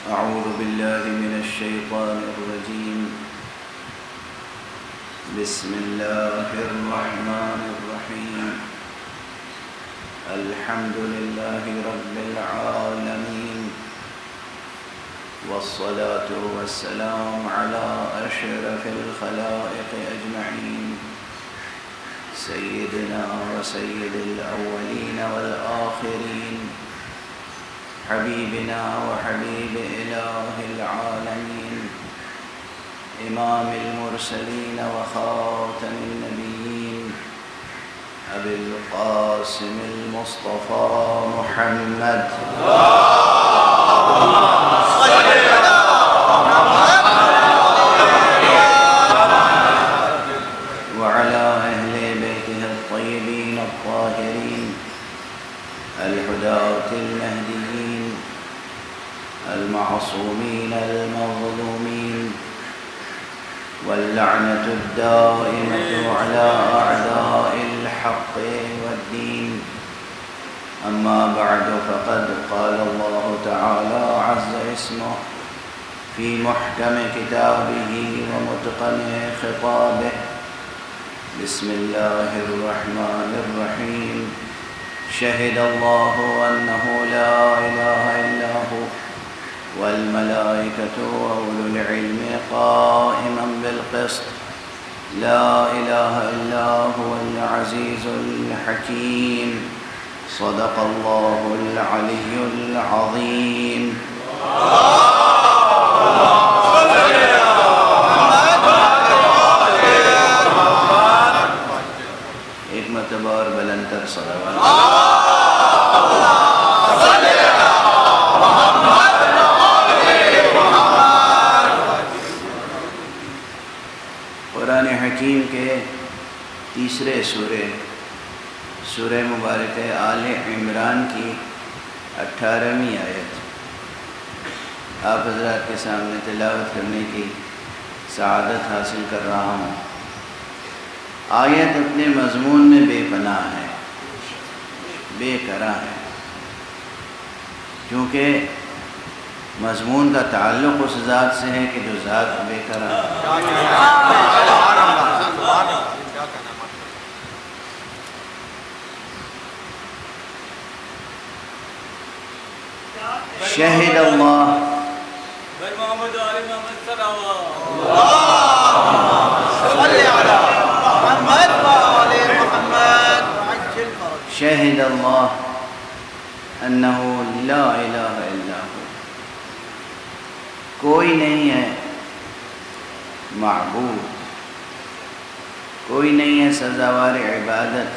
أعوذ بالله من الشيطان الرجيم. بسم الله الرحمن الرحيم. الحمد لله رب العالمين، والصلاة والسلام على أشرف الخلائق أجمعين، سيدنا وسيد الأولين والآخرين، حبيبنا وحبيب إله العالمين، إمام المرسلين وخاتم النبيين، أبي القاسم المصطفى محمد وعلى أهل بيته الطيبين الطاهرين الهداة المهديين المعصومين المظلومين، واللعنة الدائمة على أعداء الحق والدين. أما بعد، فقد قال الله تعالى عز اسمه في محكم كتابه ومتقن خطابه. بسم الله الرحمن الرحيم. شهد الله أنه لا إله إلا هو، والملائكة وأولو العلم قائما بالقسط. لا إله إلا هو العزيز الحكيم. صدق الله العلي العظيم. ایک مرتبہ اور بلند تر صلوات. قرآن حکیم کے تیسرے سورہ مبارک آل عمران کی 18ویں آیت آپ حضرات کے سامنے تلاوت کرنے کی سعادت حاصل کر رہا ہوں. آیت اپنے مضمون میں بے پناہ ہے، بے کرا ہے، کیونکہ مضمون کا تعلق اس ذات سے ہے کہ جو ذات بے کرا ہے. شہد اللہ. شہد اللہ انہ لا الہ الا ہو، کوئی نہیں ہے معبود، کوئی نہیں ہے سزاوار عبادت،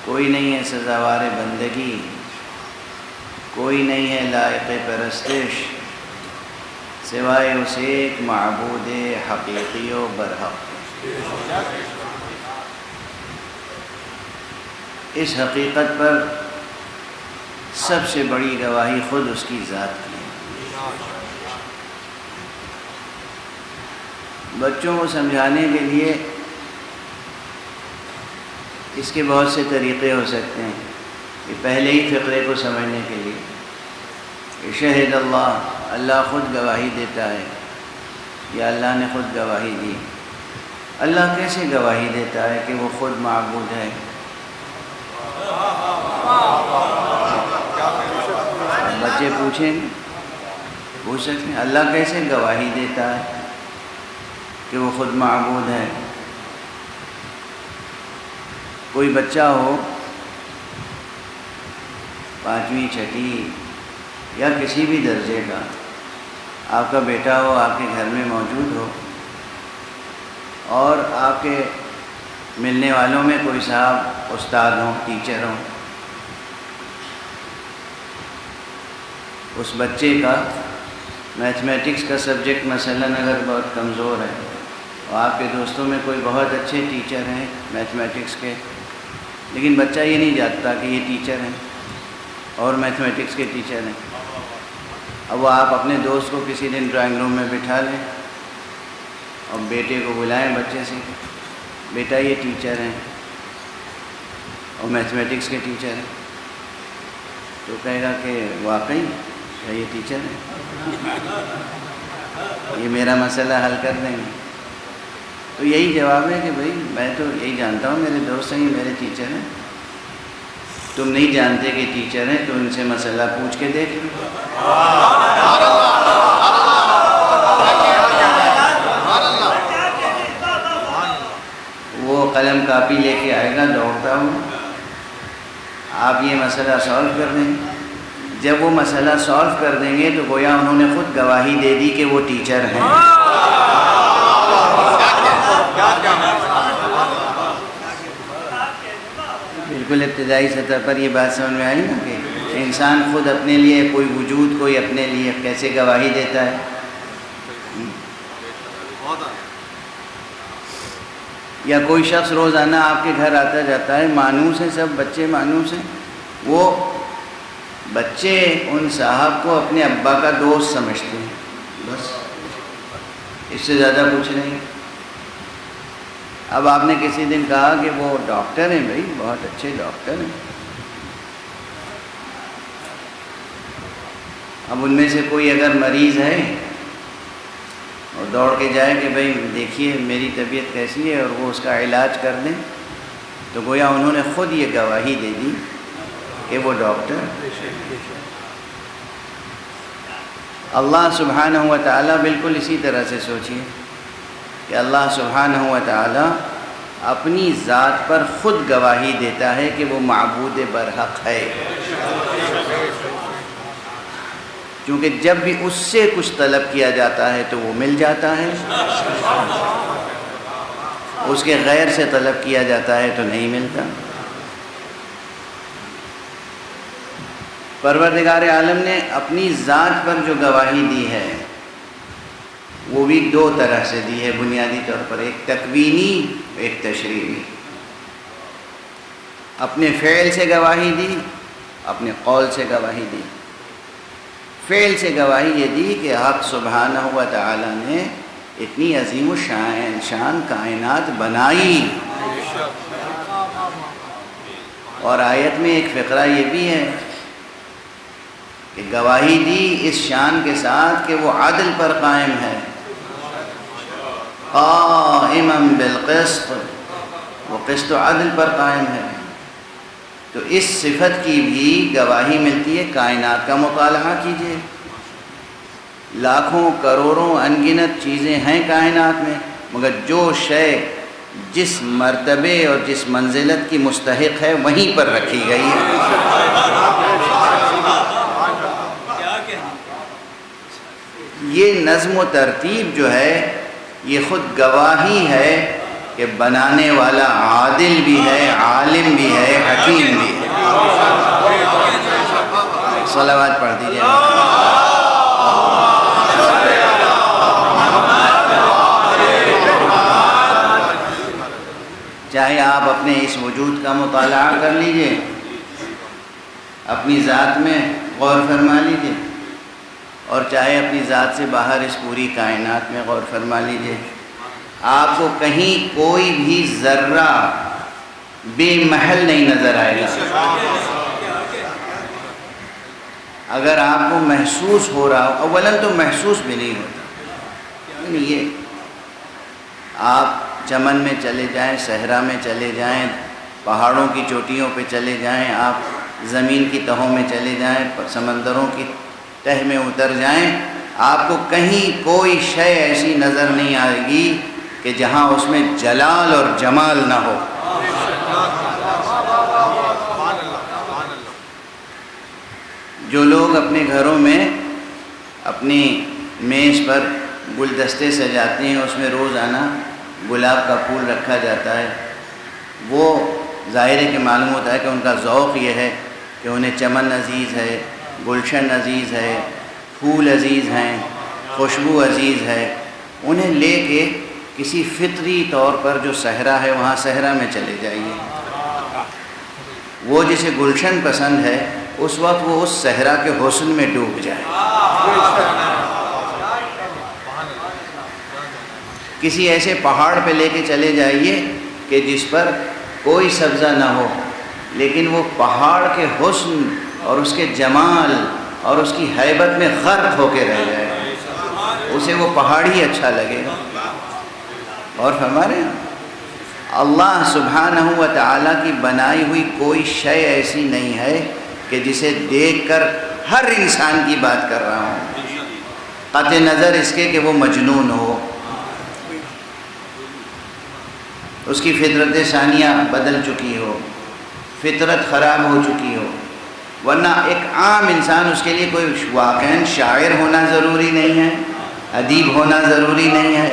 کوئی نہیں ہے سزاوار بندگی، کوئی نہیں ہے لائق پرستش سوائے اس ایک معبود حقیقی و برحق. اس حقیقت پر سب سے بڑی گواہی خود اس کی ذات کی ہے. بچوں کو سمجھانے کے لیے اس کے بہت سے طریقے ہو سکتے ہیں. کہ پہلے ہی فقرے کو سمجھنے کے لیے کہ شہد اللہ، اللہ خود گواہی دیتا ہے یا اللہ نے خود گواہی دی. اللہ کیسے گواہی دیتا ہے کہ وہ خود معبود ہے؟ بچے پوچھ سکتے ہیں اللہ کیسے گواہی دیتا ہے کہ وہ خود معبود ہے؟ کوئی بچہ ہو 5ویں 6ٹھی یا کسی بھی درجے کا، آپ کا بیٹا ہو، آپ کے گھر میں موجود ہو، اور آپ کے ملنے والوں میں کوئی صاحب استاد ہوں، ٹیچر ہوں. اس بچے کا میتھمیٹکس کا سبجیکٹ مثلاً اگر بہت کمزور ہے، اور آپ کے دوستوں میں کوئی بہت اچھے ٹیچر ہیں میتھمیٹکس کے، لیکن بچہ یہ نہیں جانتا کہ یہ ٹیچر ہیں اور میتھمیٹکس کے ٹیچر ہیں. اب وہ آپ اپنے دوست کو کسی دن ڈرائنگ روم میں بٹھا لیں اور بیٹے کو بلائیں بچے سے، بیٹا یہ ٹیچر ہیں اور میتھمیٹکس کے ٹیچر ہیں، تو کہے گا کہ واقعی کہ اچھا یہ ٹیچر ہے، یہ میرا مسئلہ حل کر دیں گے؟ تو یہی جواب ہے کہ بھائی میں تو یہی جانتا ہوں، میرے دوست ہیں، یہ میرے ٹیچر ہیں، تم نہیں جانتے کہ ٹیچر ہیں تو ان سے مسئلہ پوچھ کے دیکھ لو۔ وہ قلم کاپی لے کے آئے گا دوڑتا ہوں، آپ یہ مسئلہ سالو کر دیں گے۔ جب وہ مسئلہ سالو کر دیں گے تو گویا انہوں نے خود گواہی دے دی کہ وہ ٹیچر ہیں۔ بالکل ابتدائی سطح پر یہ بات سمجھ میں آئی نا کہ انسان خود اپنے لیے کوئی وجود، کوئی اپنے لیے کیسے گواہی دیتا ہے۔ یا کوئی شخص روزانہ آپ کے گھر آتا جاتا ہے، مانوس ہیں، سب بچے مانوس ہیں، وہ بچے ان صاحب کو اپنے ابا کا دوست سمجھتے ہیں، بس اس سے زیادہ کچھ نہیں۔ اب آپ نے کسی دن کہا کہ وہ ڈاکٹر ہیں، بھائی بہت اچھے ڈاکٹر ہیں، اب ان میں سے کوئی اگر مریض ہے اور دوڑ کے جائے کہ بھائی دیکھیے میری طبیعت کیسی ہے اور وہ اس کا علاج کر دیں، تو گویا انہوں نے خود یہ گواہی دے دی کہ وہ ڈاکٹر۔ اللہ سبحانہ و تعالیٰ بالکل اسی طرح سے سوچیے کہ اللہ سبحانہ و تعالیٰ اپنی ذات پر خود گواہی دیتا ہے کہ وہ معبود برحق ہے، کیونکہ جب بھی اس سے کچھ طلب کیا جاتا ہے تو وہ مل جاتا ہے، اس کے غیر سے طلب کیا جاتا ہے تو نہیں ملتا۔ پروردگار عالم نے اپنی ذات پر جو گواہی دی ہے وہ بھی دو طرح سے دی ہے بنیادی طور پر، ایک تکوینی، ایک تشریعی۔ اپنے فعل سے گواہی دی، اپنے قول سے گواہی دی۔ فعل سے گواہی یہ دی کہ حق سبحانہ و تعالی نے اتنی عظیم الشان کائنات بنائی، اور آیت میں ایک فقرہ یہ بھی ہے کہ گواہی دی اس شان کے ساتھ کہ وہ عدل پر قائم ہے، قائما بالقسط، وہ قسط و عدل پر قائم ہے۔ تو اس صفت کی بھی گواہی ملتی ہے۔ کائنات کا مطالعہ کیجئے، لاکھوں کروڑوں انگنت چیزیں ہیں کائنات میں، مگر جو شے جس مرتبے اور جس منزلت کی مستحق ہے وہیں پر رکھی گئی ہے۔ یہ نظم و ترتیب جو ہے یہ خود گواہی ہے کہ بنانے والا عادل بھی ہے، عالم بھی ہے، حکیم بھی ہے۔ صلوات پڑھ دیجیے۔ چاہے آپ اپنے اس وجود کا مطالعہ کر لیجئے، اپنی ذات میں غور فرما لیجئے، اور چاہے اپنی ذات سے باہر اس پوری کائنات میں غور فرما لیجئے، آپ کو کہیں کوئی بھی ذرہ بے محل نہیں نظر آئے گا۔ اگر آپ کو محسوس ہو رہا ہو، اولاً تو محسوس بھی نہیں ہوتا، یعنی یہ آپ چمن میں چلے جائیں، صحرا میں چلے جائیں، پہاڑوں کی چوٹیوں پہ چلے جائیں، آپ زمین کی تہوں میں چلے جائیں، سمندروں کی تہ میں اتر جائیں، آپ کو کہیں کوئی شے ایسی نظر نہیں آئے گی کہ جہاں اس میں جلال اور جمال نہ ہو۔ جو لوگ اپنے گھروں میں اپنی میز پر گلدستے سجاتے ہیں، اس میں روزانہ گلاب کا پھول رکھا جاتا ہے، وہ ظاہر ہے کہ معلوم ہوتا ہے کہ ان کا ذوق یہ ہے کہ انہیں چمن عزیز ہے، گلشن عزیز ہے، پھول عزیز ہیں، خوشبو عزیز ہے۔ انہیں لے کے کسی فطری طور پر جو صحرا ہے وہاں صحرا میں چلے جائیے، وہ جسے گلشن پسند ہے اس وقت وہ اس صحرا کے حسن میں ڈوب جائے۔ کسی ایسے پہاڑ پہ لے کے چلے جائیے کہ جس پر کوئی سبزہ نہ ہو، لیکن وہ پہاڑ کے حسن اور اس کے جمال اور اس کی ہیبت میں غرق ہو کے رہ جائے گا، اسے وہ پہاڑی اچھا لگے گا۔ اور فرما رہے ہیں اللہ سبحانہ و تعالیٰ کی بنائی ہوئی کوئی شے ایسی نہیں ہے کہ جسے دیکھ کر ہر انسان کی بات کر رہا ہوں، قطع نظر اس کے کہ وہ مجنون ہو، اس کی فطرت ثانیہ بدل چکی ہو، فطرت خراب ہو چکی ہو، ورنہ ایک عام انسان اس کے لیے کوئی واقعاً شاعر ہونا ضروری نہیں ہے، ادیب ہونا ضروری نہیں ہے،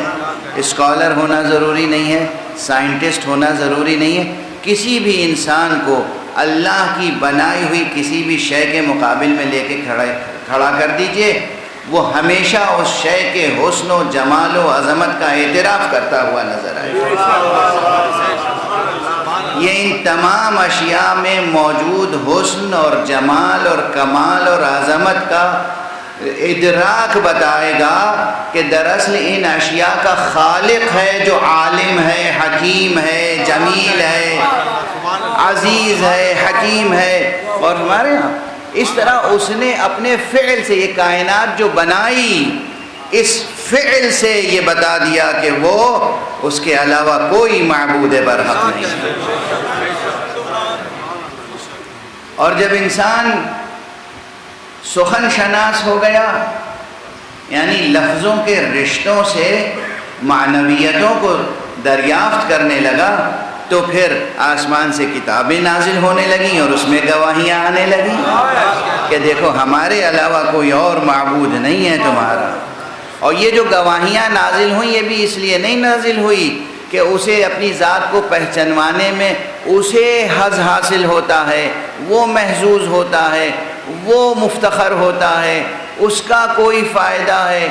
اسکالر ہونا ضروری نہیں ہے، سائنٹسٹ ہونا ضروری نہیں ہے۔ کسی بھی انسان کو اللہ کی بنائی ہوئی کسی بھی شے کے مقابل میں لے کے کھڑا کر دیجئے، وہ ہمیشہ اس شے کے حسن و جمال و عظمت کا اعتراف کرتا ہوا نظر آئے گا۔ یہ ان تمام اشیاء میں موجود حسن اور جمال اور کمال اور عظمت کا ادراک بتائے گا کہ دراصل ان اشیاء کا خالق ہے جو عالم ہے، حکیم ہے، جمیل ہے، عزیز ہے، حکیم ہے۔ اور ہمارے یہاں اس طرح اس نے اپنے فعل سے یہ کائنات جو بنائی، اس فعل سے یہ بتا دیا کہ وہ اس کے علاوہ کوئی معبود برحق نہیں ہے۔ اور جب انسان سخن شناس ہو گیا، یعنی لفظوں کے رشتوں سے معنویتوں کو دریافت کرنے لگا، تو پھر آسمان سے کتابیں نازل ہونے لگیں اور اس میں گواہیاں آنے لگیں کہ دیکھو ہمارے علاوہ کوئی اور معبود نہیں ہے تمہارا۔ اور یہ جو گواہیاں نازل ہوئیں یہ بھی اس لیے نہیں نازل ہوئی کہ اسے اپنی ذات کو پہچانوانے میں اسے حظ حاصل ہوتا ہے، وہ محظوظ ہوتا ہے، وہ مفتخر ہوتا ہے، اس کا کوئی فائدہ ہے،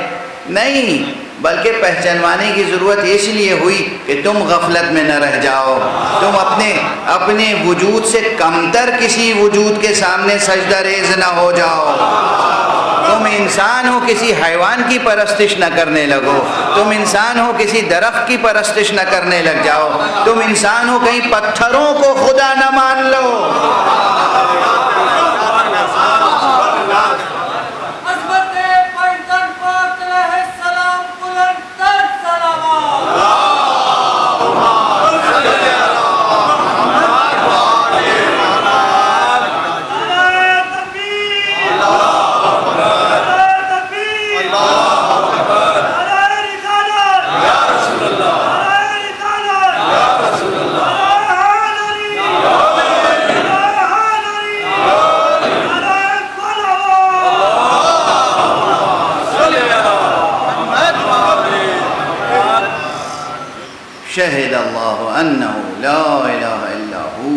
نہیں، بلکہ پہچانوانے کی ضرورت اس لیے ہوئی کہ تم غفلت میں نہ رہ جاؤ، تم اپنے وجود سے کمتر کسی وجود کے سامنے سجدہ ریز نہ ہو جاؤ، تم انسان ہو کسی حیوان کی پرستش نہ کرنے لگو، تم انسان ہو کسی درخت کی پرستش نہ کرنے لگ جاؤ، تم انسان ہو کہیں پتھروں کو خدا نہ مان لو۔ شہد اللہ انہ لا الہ الا ہو،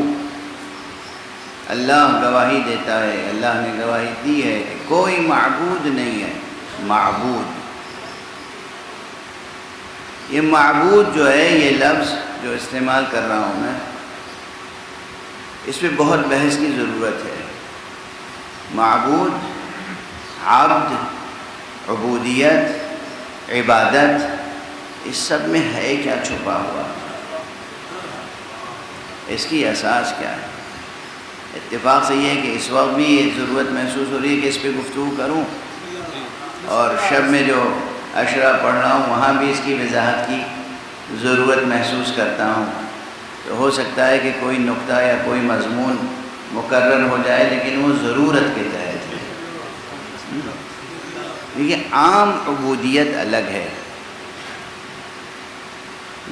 اللہ گواہی دیتا ہے، اللہ نے گواہی دی ہے کہ کوئی معبود نہیں ہے۔ معبود، یہ معبود جو ہے، یہ لفظ جو استعمال کر رہا ہوں میں، اس پہ بہت بحث کی ضرورت ہے۔ معبود، عبد، عبودیت، عبادت، اس سب میں ہے کیا چھپا ہوا، اس کی اساس کیا ہے؟ اتفاق سے یہ ہے کہ اس وقت بھی یہ ضرورت محسوس ہو رہی ہے کہ اس پہ گفتگو کروں، اور شب میں جو عشرہ پڑھ رہا ہوں وہاں بھی اس کی وضاحت کی ضرورت محسوس کرتا ہوں۔ تو ہو سکتا ہے کہ کوئی نقطہ یا کوئی مضمون مقرر ہو جائے، لیکن وہ ضرورت کے تحت ہے۔ دیکھیے، عام عبودیت الگ ہے،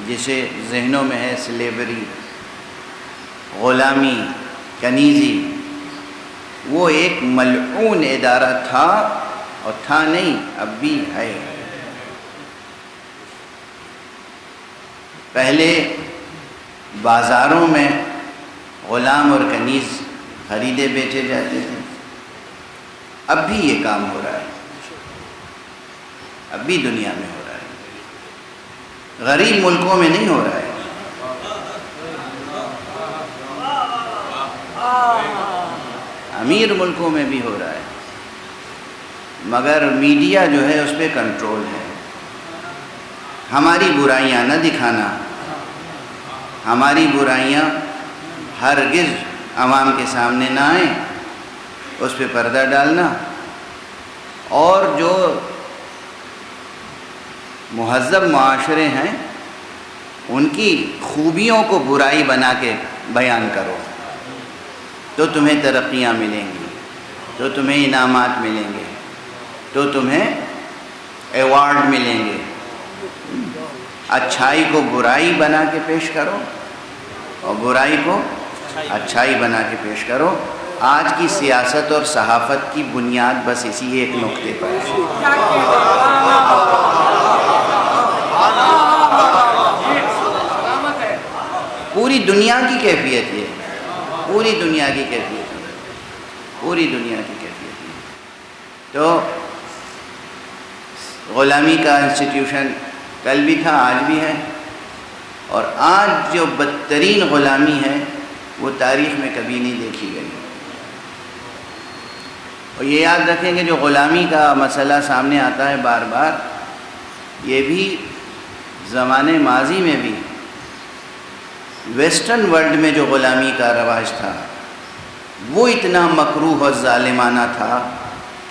جسے ذہنوں میں ہے سلیوری، غلامی، کنیزی، وہ ایک ملعون ادارہ تھا، اور تھا نہیں، اب بھی ہے۔ پہلے بازاروں میں غلام اور کنیز خریدے بیچے جاتے تھے، اب بھی یہ کام ہو رہا ہے، اب بھی دنیا میں ہو رہا ہے، غریب ملکوں میں نہیں ہو رہا ہے۔ امیر ملکوں میں بھی ہو رہا ہے، مگر میڈیا جو ہے اس پہ کنٹرول ہے۔ ہماری برائیاں نہ دکھانا، ہماری برائیاں ہرگز عوام کے سامنے نہ آئیں، اس پہ پردہ ڈالنا، اور جو مہذب معاشرے ہیں ان کی خوبیوں کو برائی بنا کے بیان کرو، تو تمہیں ترقیاں ملیں گی، تو تمہیں انعامات ملیں گے، تو تمہیں ایوارڈ ملیں گے۔ اچھائی کو برائی بنا کے پیش کرو اور برائی کو اچھائی بنا کے پیش کرو۔ آج کی سیاست اور صحافت کی بنیاد بس اسی ایک نقطے پر ہے۔ پوری دنیا کی کیفیت یہ ہے، پوری دنیا کی کیفیت ہے، پوری دنیا کی کیفیت ہے۔ تو غلامی کا انسٹیٹیوشن کل بھی تھا، آج بھی ہے، اور آج جو بدترین غلامی ہے وہ تاریخ میں کبھی نہیں دیکھی گئی۔ اور یہ یاد رکھیں کہ جو غلامی کا مسئلہ سامنے آتا ہے بار بار، یہ بھی زمانے ماضی میں بھی ویسٹرن ورلڈ میں جو غلامی کا رواج تھا وہ اتنا مکروہ اور ظالمانہ تھا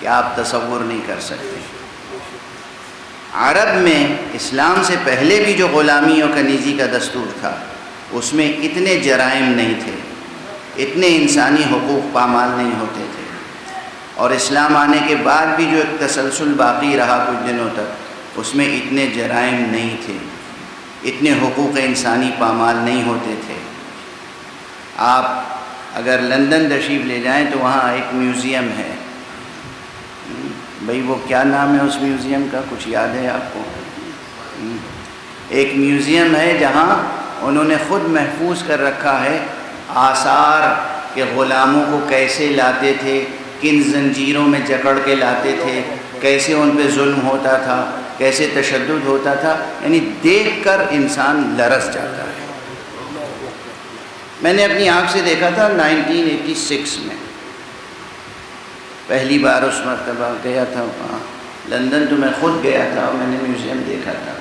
کہ آپ تصور نہیں کر سکتے۔ عرب میں اسلام سے پہلے بھی جو غلامی اور کنیزی کا دستور تھا اس میں اتنے جرائم نہیں تھے، اتنے انسانی حقوق پامال نہیں ہوتے تھے، اور اسلام آنے کے بعد بھی جو ایک تسلسل باقی رہا کچھ دنوں تک، اس میں اتنے جرائم نہیں تھے، اتنے حقوق انسانی پامال نہیں ہوتے تھے۔ آپ اگر لندن تشریف لے جائیں تو وہاں ایک میوزیم ہے، بھئی وہ کیا نام ہے اس میوزیم کا، کچھ یاد ہے آپ کو؟ ایک میوزیم ہے جہاں انہوں نے خود محفوظ کر رکھا ہے آثار کہ غلاموں کو کیسے لاتے تھے، کن زنجیروں میں جکڑ کے لاتے تھے، کیسے ان پہ ظلم ہوتا تھا، کیسے تشدد ہوتا تھا، یعنی دیکھ کر انسان لرز جاتا ہے۔ میں نے اپنی آنکھ سے دیکھا تھا 1986 میں، پہلی بار اس مرتبہ گیا تھا وہاں لندن، تو میں خود گیا تھا اور میں نے میوزیم دیکھا تھا۔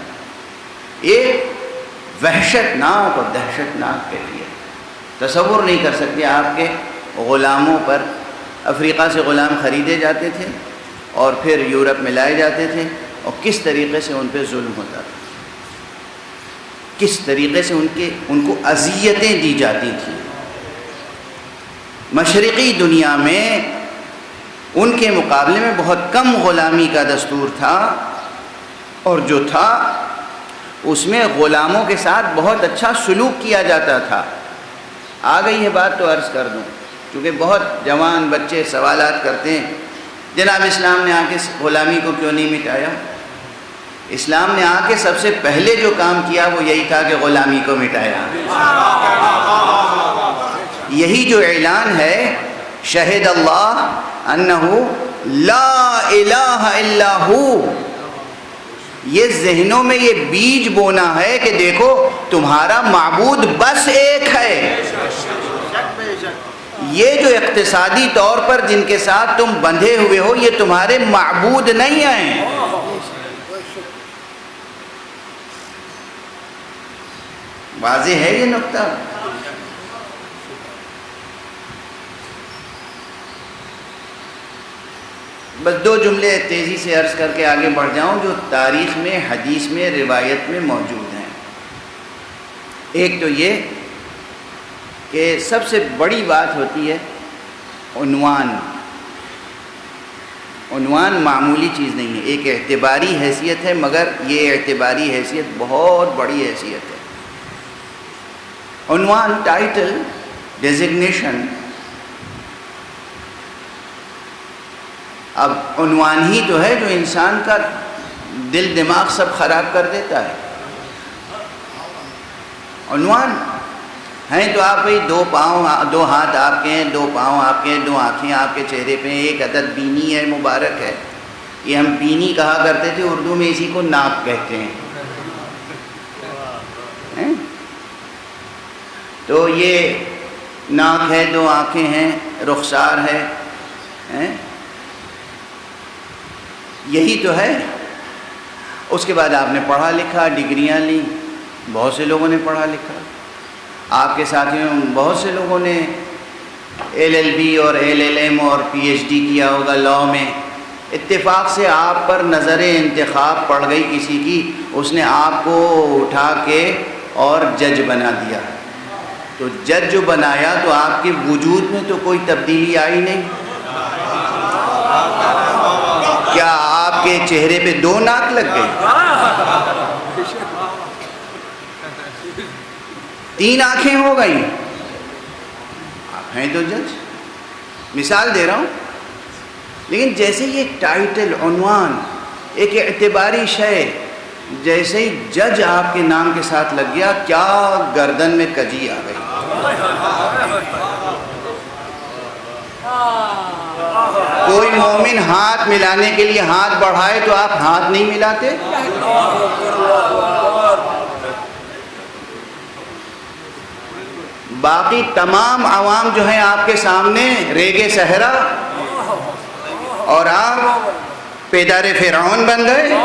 ایک وحشت ناک اور دہشت ناک کیفیت، تصور نہیں کر سکتے آپ کے غلاموں پر۔ افریقہ سے غلام خریدے جاتے تھے اور پھر یورپ میں لائے جاتے تھے، اور کس طریقے سے ان پہ ظلم ہوتا تھا، کس طریقے سے ان کو اذیتیں دی جاتی تھیں۔ مشرقی دنیا میں ان کے مقابلے میں بہت کم غلامی کا دستور تھا، اور جو تھا اس میں غلاموں کے ساتھ بہت اچھا سلوک کیا جاتا تھا۔ آ گئی ہے بات تو عرض کر دوں، کیونکہ بہت جوان بچے سوالات کرتے ہیں، جناب اسلام نے آ کے غلامی کو کیوں نہیں مٹایا؟ اسلام نے آ کے سب سے پہلے جو کام کیا وہ یہی تھا کہ غلامی کو مٹایا۔ یہی جو اعلان ہے، شہد اللہ انہو لا الہ الا ہو، یہ ذہنوں میں یہ بیج بونا ہے کہ دیکھو تمہارا معبود بس ایک ہے۔ یہ جو اقتصادی طور پر جن کے ساتھ تم بندھے ہوئے ہو یہ تمہارے معبود نہیں ہیں۔ واضح ہے یہ نقطہ؟ بس دو جملے تیزی سے عرض کر کے آگے بڑھ جاؤں جو تاریخ میں، حدیث میں، روایت میں موجود ہیں۔ ایک تو یہ کہ سب سے بڑی بات ہوتی ہے عنوان۔ عنوان معمولی چیز نہیں ہے، ایک اعتباری حیثیت ہے، مگر یہ اعتباری حیثیت بہت بڑی حیثیت ہے۔ عنوان، ٹائٹل، ڈیزگنیشن۔ اب عنوان ہی تو ہے جو انسان کا دل دماغ سب خراب کر دیتا ہے۔ عنوان ہیں تو آپ بھائی دو پاؤں، دو ہاتھ آپ کے ہیں، دو پاؤں آپ کے ہیں، دو آنکھیں آپ کے چہرے پہ ہیں، ایک عدد بینی ہے، مبارک ہے۔ یہ ہم بینی کہا کرتے تھے، اردو میں اسی کو ناک کہتے ہیں۔ تو یہ ناک ہے، دو آنکھیں ہیں، رخسار ہے، یہی تو ہے۔ اس کے بعد آپ نے پڑھا لکھا، ڈگریاں لیں، بہت سے لوگوں نے پڑھا لکھا، آپ کے ساتھیوں میں بہت سے لوگوں نے LLB اور LLM اور PhD کیا ہوگا لاء میں، اتفاق سے آپ پر نظر انتخاب پڑ گئی کسی کی، اس نے آپ کو اٹھا کے اور جج بنا دیا، تو جج جو بنایا تو آپ کے وجود میں تو کوئی تبدیلی آئی نہیں؟ کیا آپ کے چہرے پہ 2 ناک لگ گئی؟ 3 آنکھیں ہو گئیں؟ آپ ہیں تو جج، مثال دے رہا ہوں۔ لیکن جیسے یہ ٹائٹل، عنوان، ایک اعتباری شے، جیسے ہی جج آپ کے نام کے ساتھ لگ گیا، کیا گردن میں کجی آ گئی۔ کوئی مومن ہاتھ ملانے کے لیے ہاتھ بڑھائے تو آپ ہاتھ نہیں ملاتے؟ باقی تمام عوام جو ہیں آپ کے سامنے ریگِ صحرا، اور آپ پیدار فرعون بن گئے۔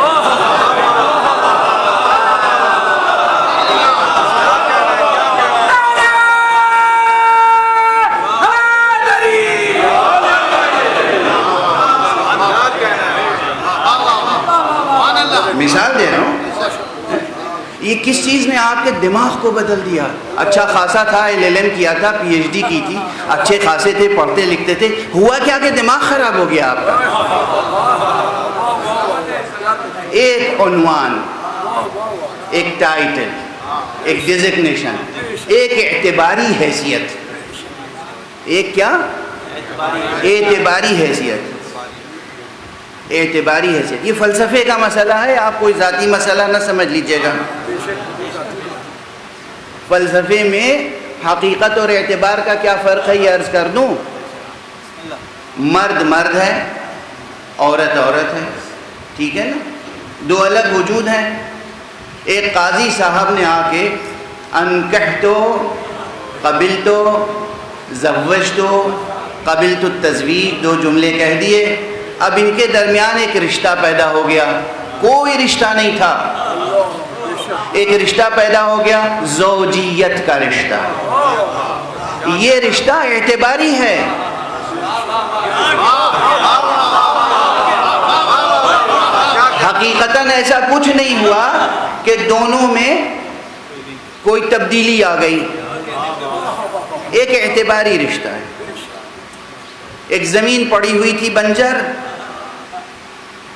مثال دے رہا ہوں، یہ کس چیز نے آپ کے دماغ کو بدل دیا؟ اچھا خاصا تھا، LLM کیا تھا، PhD کی تھی، اچھے خاصے تھے، پڑھتے لکھتے تھے، ہوا کیا کہ دماغ خراب ہو گیا آپ کا؟ ایک عنوان، ایک ٹائٹل، ایک ڈیزگنیشن، ایک اعتباری حیثیت، ایک کیا؟ اعتباری حیثیت، اعتباری حیثیت۔ یہ فلسفے کا مسئلہ ہے، آپ کوئی ذاتی مسئلہ نہ سمجھ لیجئے گا۔ فلسفے میں حقیقت اور اعتبار کا کیا فرق ہے یہ عرض کر دوں۔ مرد مرد ہے، عورت عورت ہے، ٹھیک ہے نا، 2 الگ وجود ہیں۔ ایک قاضی صاحب نے آ کے انکحتو، قبلتو، زوجتو، قبلت التزویج 2 جملے کہہ دیے، اب ان کے درمیان ایک رشتہ پیدا ہو گیا، کوئی رشتہ نہیں تھا، ایک رشتہ پیدا ہو گیا، زوجیت کا رشتہ۔ یہ رشتہ اعتباری ہے، حقیقتاً ایسا کچھ نہیں ہوا کہ دونوں میں کوئی تبدیلی آ گئی، ایک اعتباری رشتہ ہے۔ ایک زمین پڑی ہوئی تھی بنجر،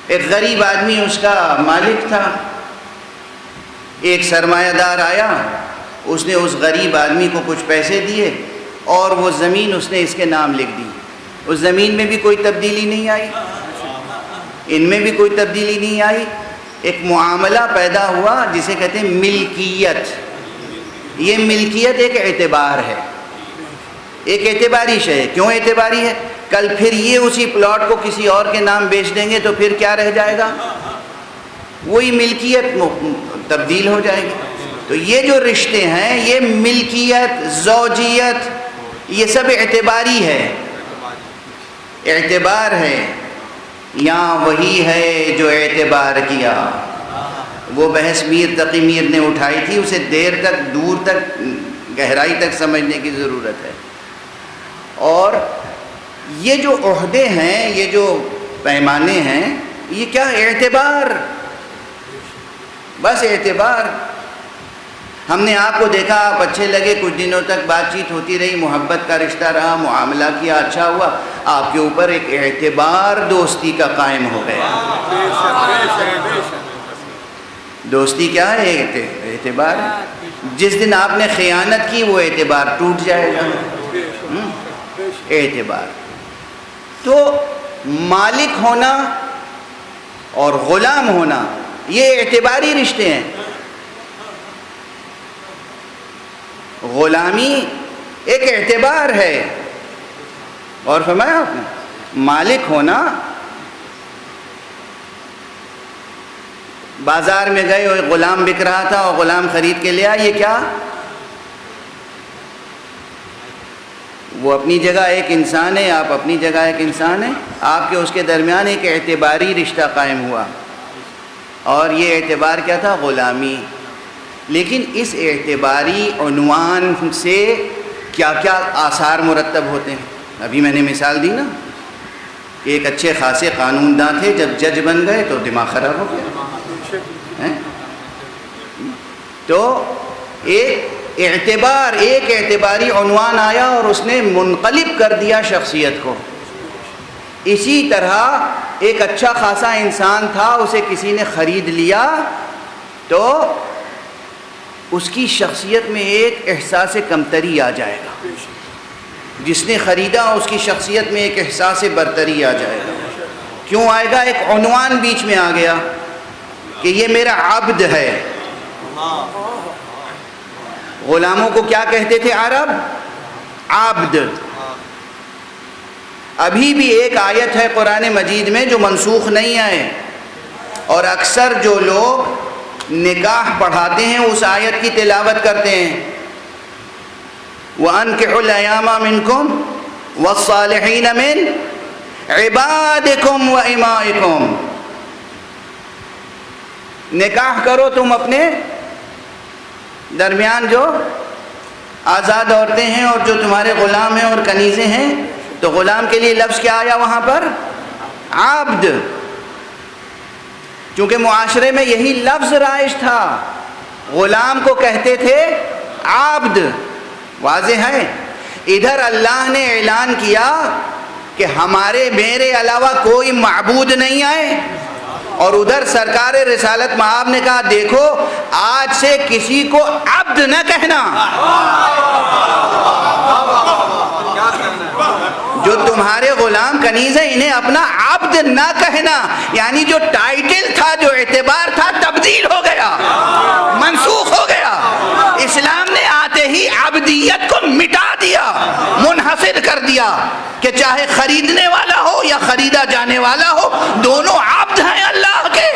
ایک غریب آدمی اس کا مالک تھا، ایک سرمایہ دار آیا، اس نے اس غریب آدمی کو کچھ پیسے دیے اور وہ زمین اس نے اس کے نام لکھ دی۔ اس زمین میں بھی کوئی تبدیلی نہیں آئی، ان میں بھی کوئی تبدیلی نہیں آئی، ایک معاملہ پیدا ہوا جسے کہتے ہیں ملکیت۔ یہ ملکیت ایک اعتبار ہے، ایک اعتباری شے ہے۔ کیوں اعتباری ہے؟ کل پھر یہ اسی پلاٹ کو کسی اور کے نام بیچ دیں گے تو پھر کیا رہ جائے گا؟ وہی ملکیت تبدیل ہو جائے گی۔ تو یہ جو رشتے ہیں، یہ ملکیت، زوجیت، یہ سب اعتباری ہے، اعتبار ہے۔ یہاں وہی ہے جو اعتبار کیا۔ وہ بحث میر تقی میر نے اٹھائی تھی، اسے دیر تک، دور تک، گہرائی تک سمجھنے کی ضرورت ہے۔ اور یہ جو عہدے ہیں، یہ جو پیمانے ہیں، یہ کیا؟ اعتبار، بس اعتبار۔ ہم نے آپ کو دیکھا، آپ اچھے لگے، کچھ دنوں تک بات چیت ہوتی رہی، محبت کا رشتہ رہا، معاملہ کیا، اچھا ہوا، آپ کے اوپر ایک اعتبار دوستی کا قائم ہو گیا۔ دوستی کیا ہے؟ اعتبار۔ جس دن آپ نے خیانت کی وہ اعتبار ٹوٹ جائے گا۔ اعتبار۔ تو مالک ہونا اور غلام ہونا یہ اعتباری رشتے ہیں۔ غلامی ایک اعتبار ہے، اور فرمایا آپ نے مالک ہونا۔ بازار میں گئے اور غلام بک رہا تھا اور غلام خرید کے لیا، یہ کیا؟ وہ اپنی جگہ ایک انسان ہے، آپ اپنی جگہ ایک انسان ہیں، آپ کے اس کے درمیان ایک اعتباری رشتہ قائم ہوا، اور یہ اعتبار کیا تھا؟ غلامی۔ لیکن اس اعتباری عنوان سے کیا کیا آثار مرتب ہوتے ہیں؟ ابھی میں نے مثال دی نا ایک اچھے خاصے قانون داں تھے، جب جج بن گئے تو دماغ خراب ہو گیا. تو ایک اعتباری عنوان آیا اور اس نے منقلب کر دیا شخصیت کو. اسی طرح ایک اچھا خاصا انسان تھا، اسے کسی نے خرید لیا تو اس کی شخصیت میں ایک احساس کمتری آ جائے گا. جس نے خریدا اس کی شخصیت میں ایک احساس برتری آ جائے گا. کیوں آئے گا؟ ایک عنوان بیچ میں آ گیا کہ یہ میرا عبد ہے. غلاموں کو کیا کہتے تھے عرب؟ عبد. ابھی بھی ایک آیت ہے قرآن مجید میں جو منسوخ نہیں ہے، اور اکثر جو لوگ نکاح پڑھاتے ہیں اس آیت کی تلاوت کرتے ہیں. وَأَنكِحُوا الْأَيَامَ مِنكُمْ وَالصَّالِحِينَ مِنْ عِبَادِكُمْ وَإِمَائِكُمْ. نکاح کرو تم اپنے درمیان جو آزاد عورتیں ہیں اور جو تمہارے غلام ہیں اور کنیزیں ہیں. تو غلام کے لیے لفظ کیا آیا وہاں پر؟ عبد. چونکہ معاشرے میں یہی لفظ رائج تھا، غلام کو کہتے تھے عبد. واضح ہے. ادھر اللہ نے اعلان کیا کہ میرے علاوہ کوئی معبود نہیں ہے، اور ادھر سرکار رسالت مآب نے کہا دیکھو آج سے کسی کو عبد نہ کہنا. جو تمہارے غلام کنیز ہیں انہیں اپنا عبد نہ کہنا. یعنی جو ٹائٹل تھا، جو اعتبار تھا، تبدیل ہو گیا، منسوخ ہو گیا. اسلام نے آتے ہی عبدیت کو مٹا دیا، منحصر کر دیا کہ چاہے خریدنے والا ہو یا خریدا جانے والا ہو، دونوں عبد ہیں اللہ کے.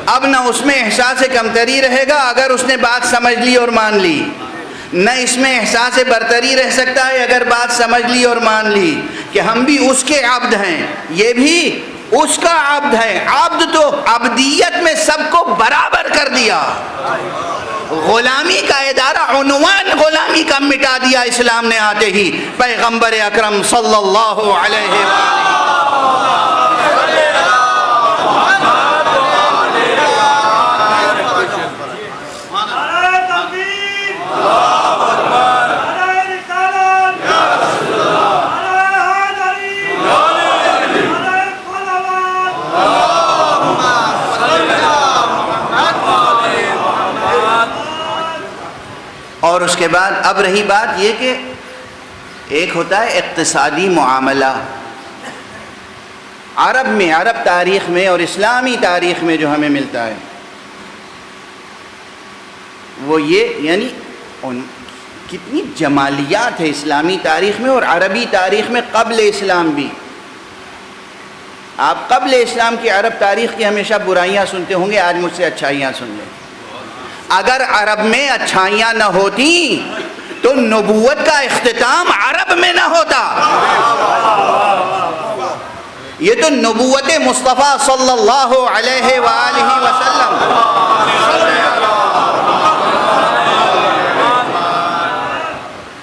اب نہ اس میں احساس کمتری رہے گا اگر اس نے بات سمجھ لی اور مان لی، نہ اس میں احساس برتری رہ سکتا ہے اگر بات سمجھ لی اور مان لی کہ ہم بھی اس کے عبد ہیں، یہ بھی اس کا عبد ہے. عبد تو عبدیت میں سب کو برابر کر دیا. غلامی کا ادارہ، عنوان غلامی کا مٹا دیا اسلام نے آتے ہی. پیغمبر اکرم صلی اللہ علیہ وآلہ اور اس کے بعد اب رہی بات یہ کہ ایک ہوتا ہے اقتصادی معاملہ. عرب میں، عرب تاریخ میں اور اسلامی تاریخ میں جو ہمیں ملتا ہے وہ یہ، یعنی کتنی جمالیات ہے اسلامی تاریخ میں اور عربی تاریخ میں قبل اسلام بھی. آپ قبل اسلام کی عرب تاریخ کی ہمیشہ برائیاں سنتے ہوں گے، آج مجھ سے اچھائیاں سن لیں. اگر عرب میں اچھائیاں نہ ہوتی تو نبوت کا اختتام عرب میں نہ ہوتا. یہ تو نبوت مصطفیٰ صلی اللہ علیہ وآلہ وسلم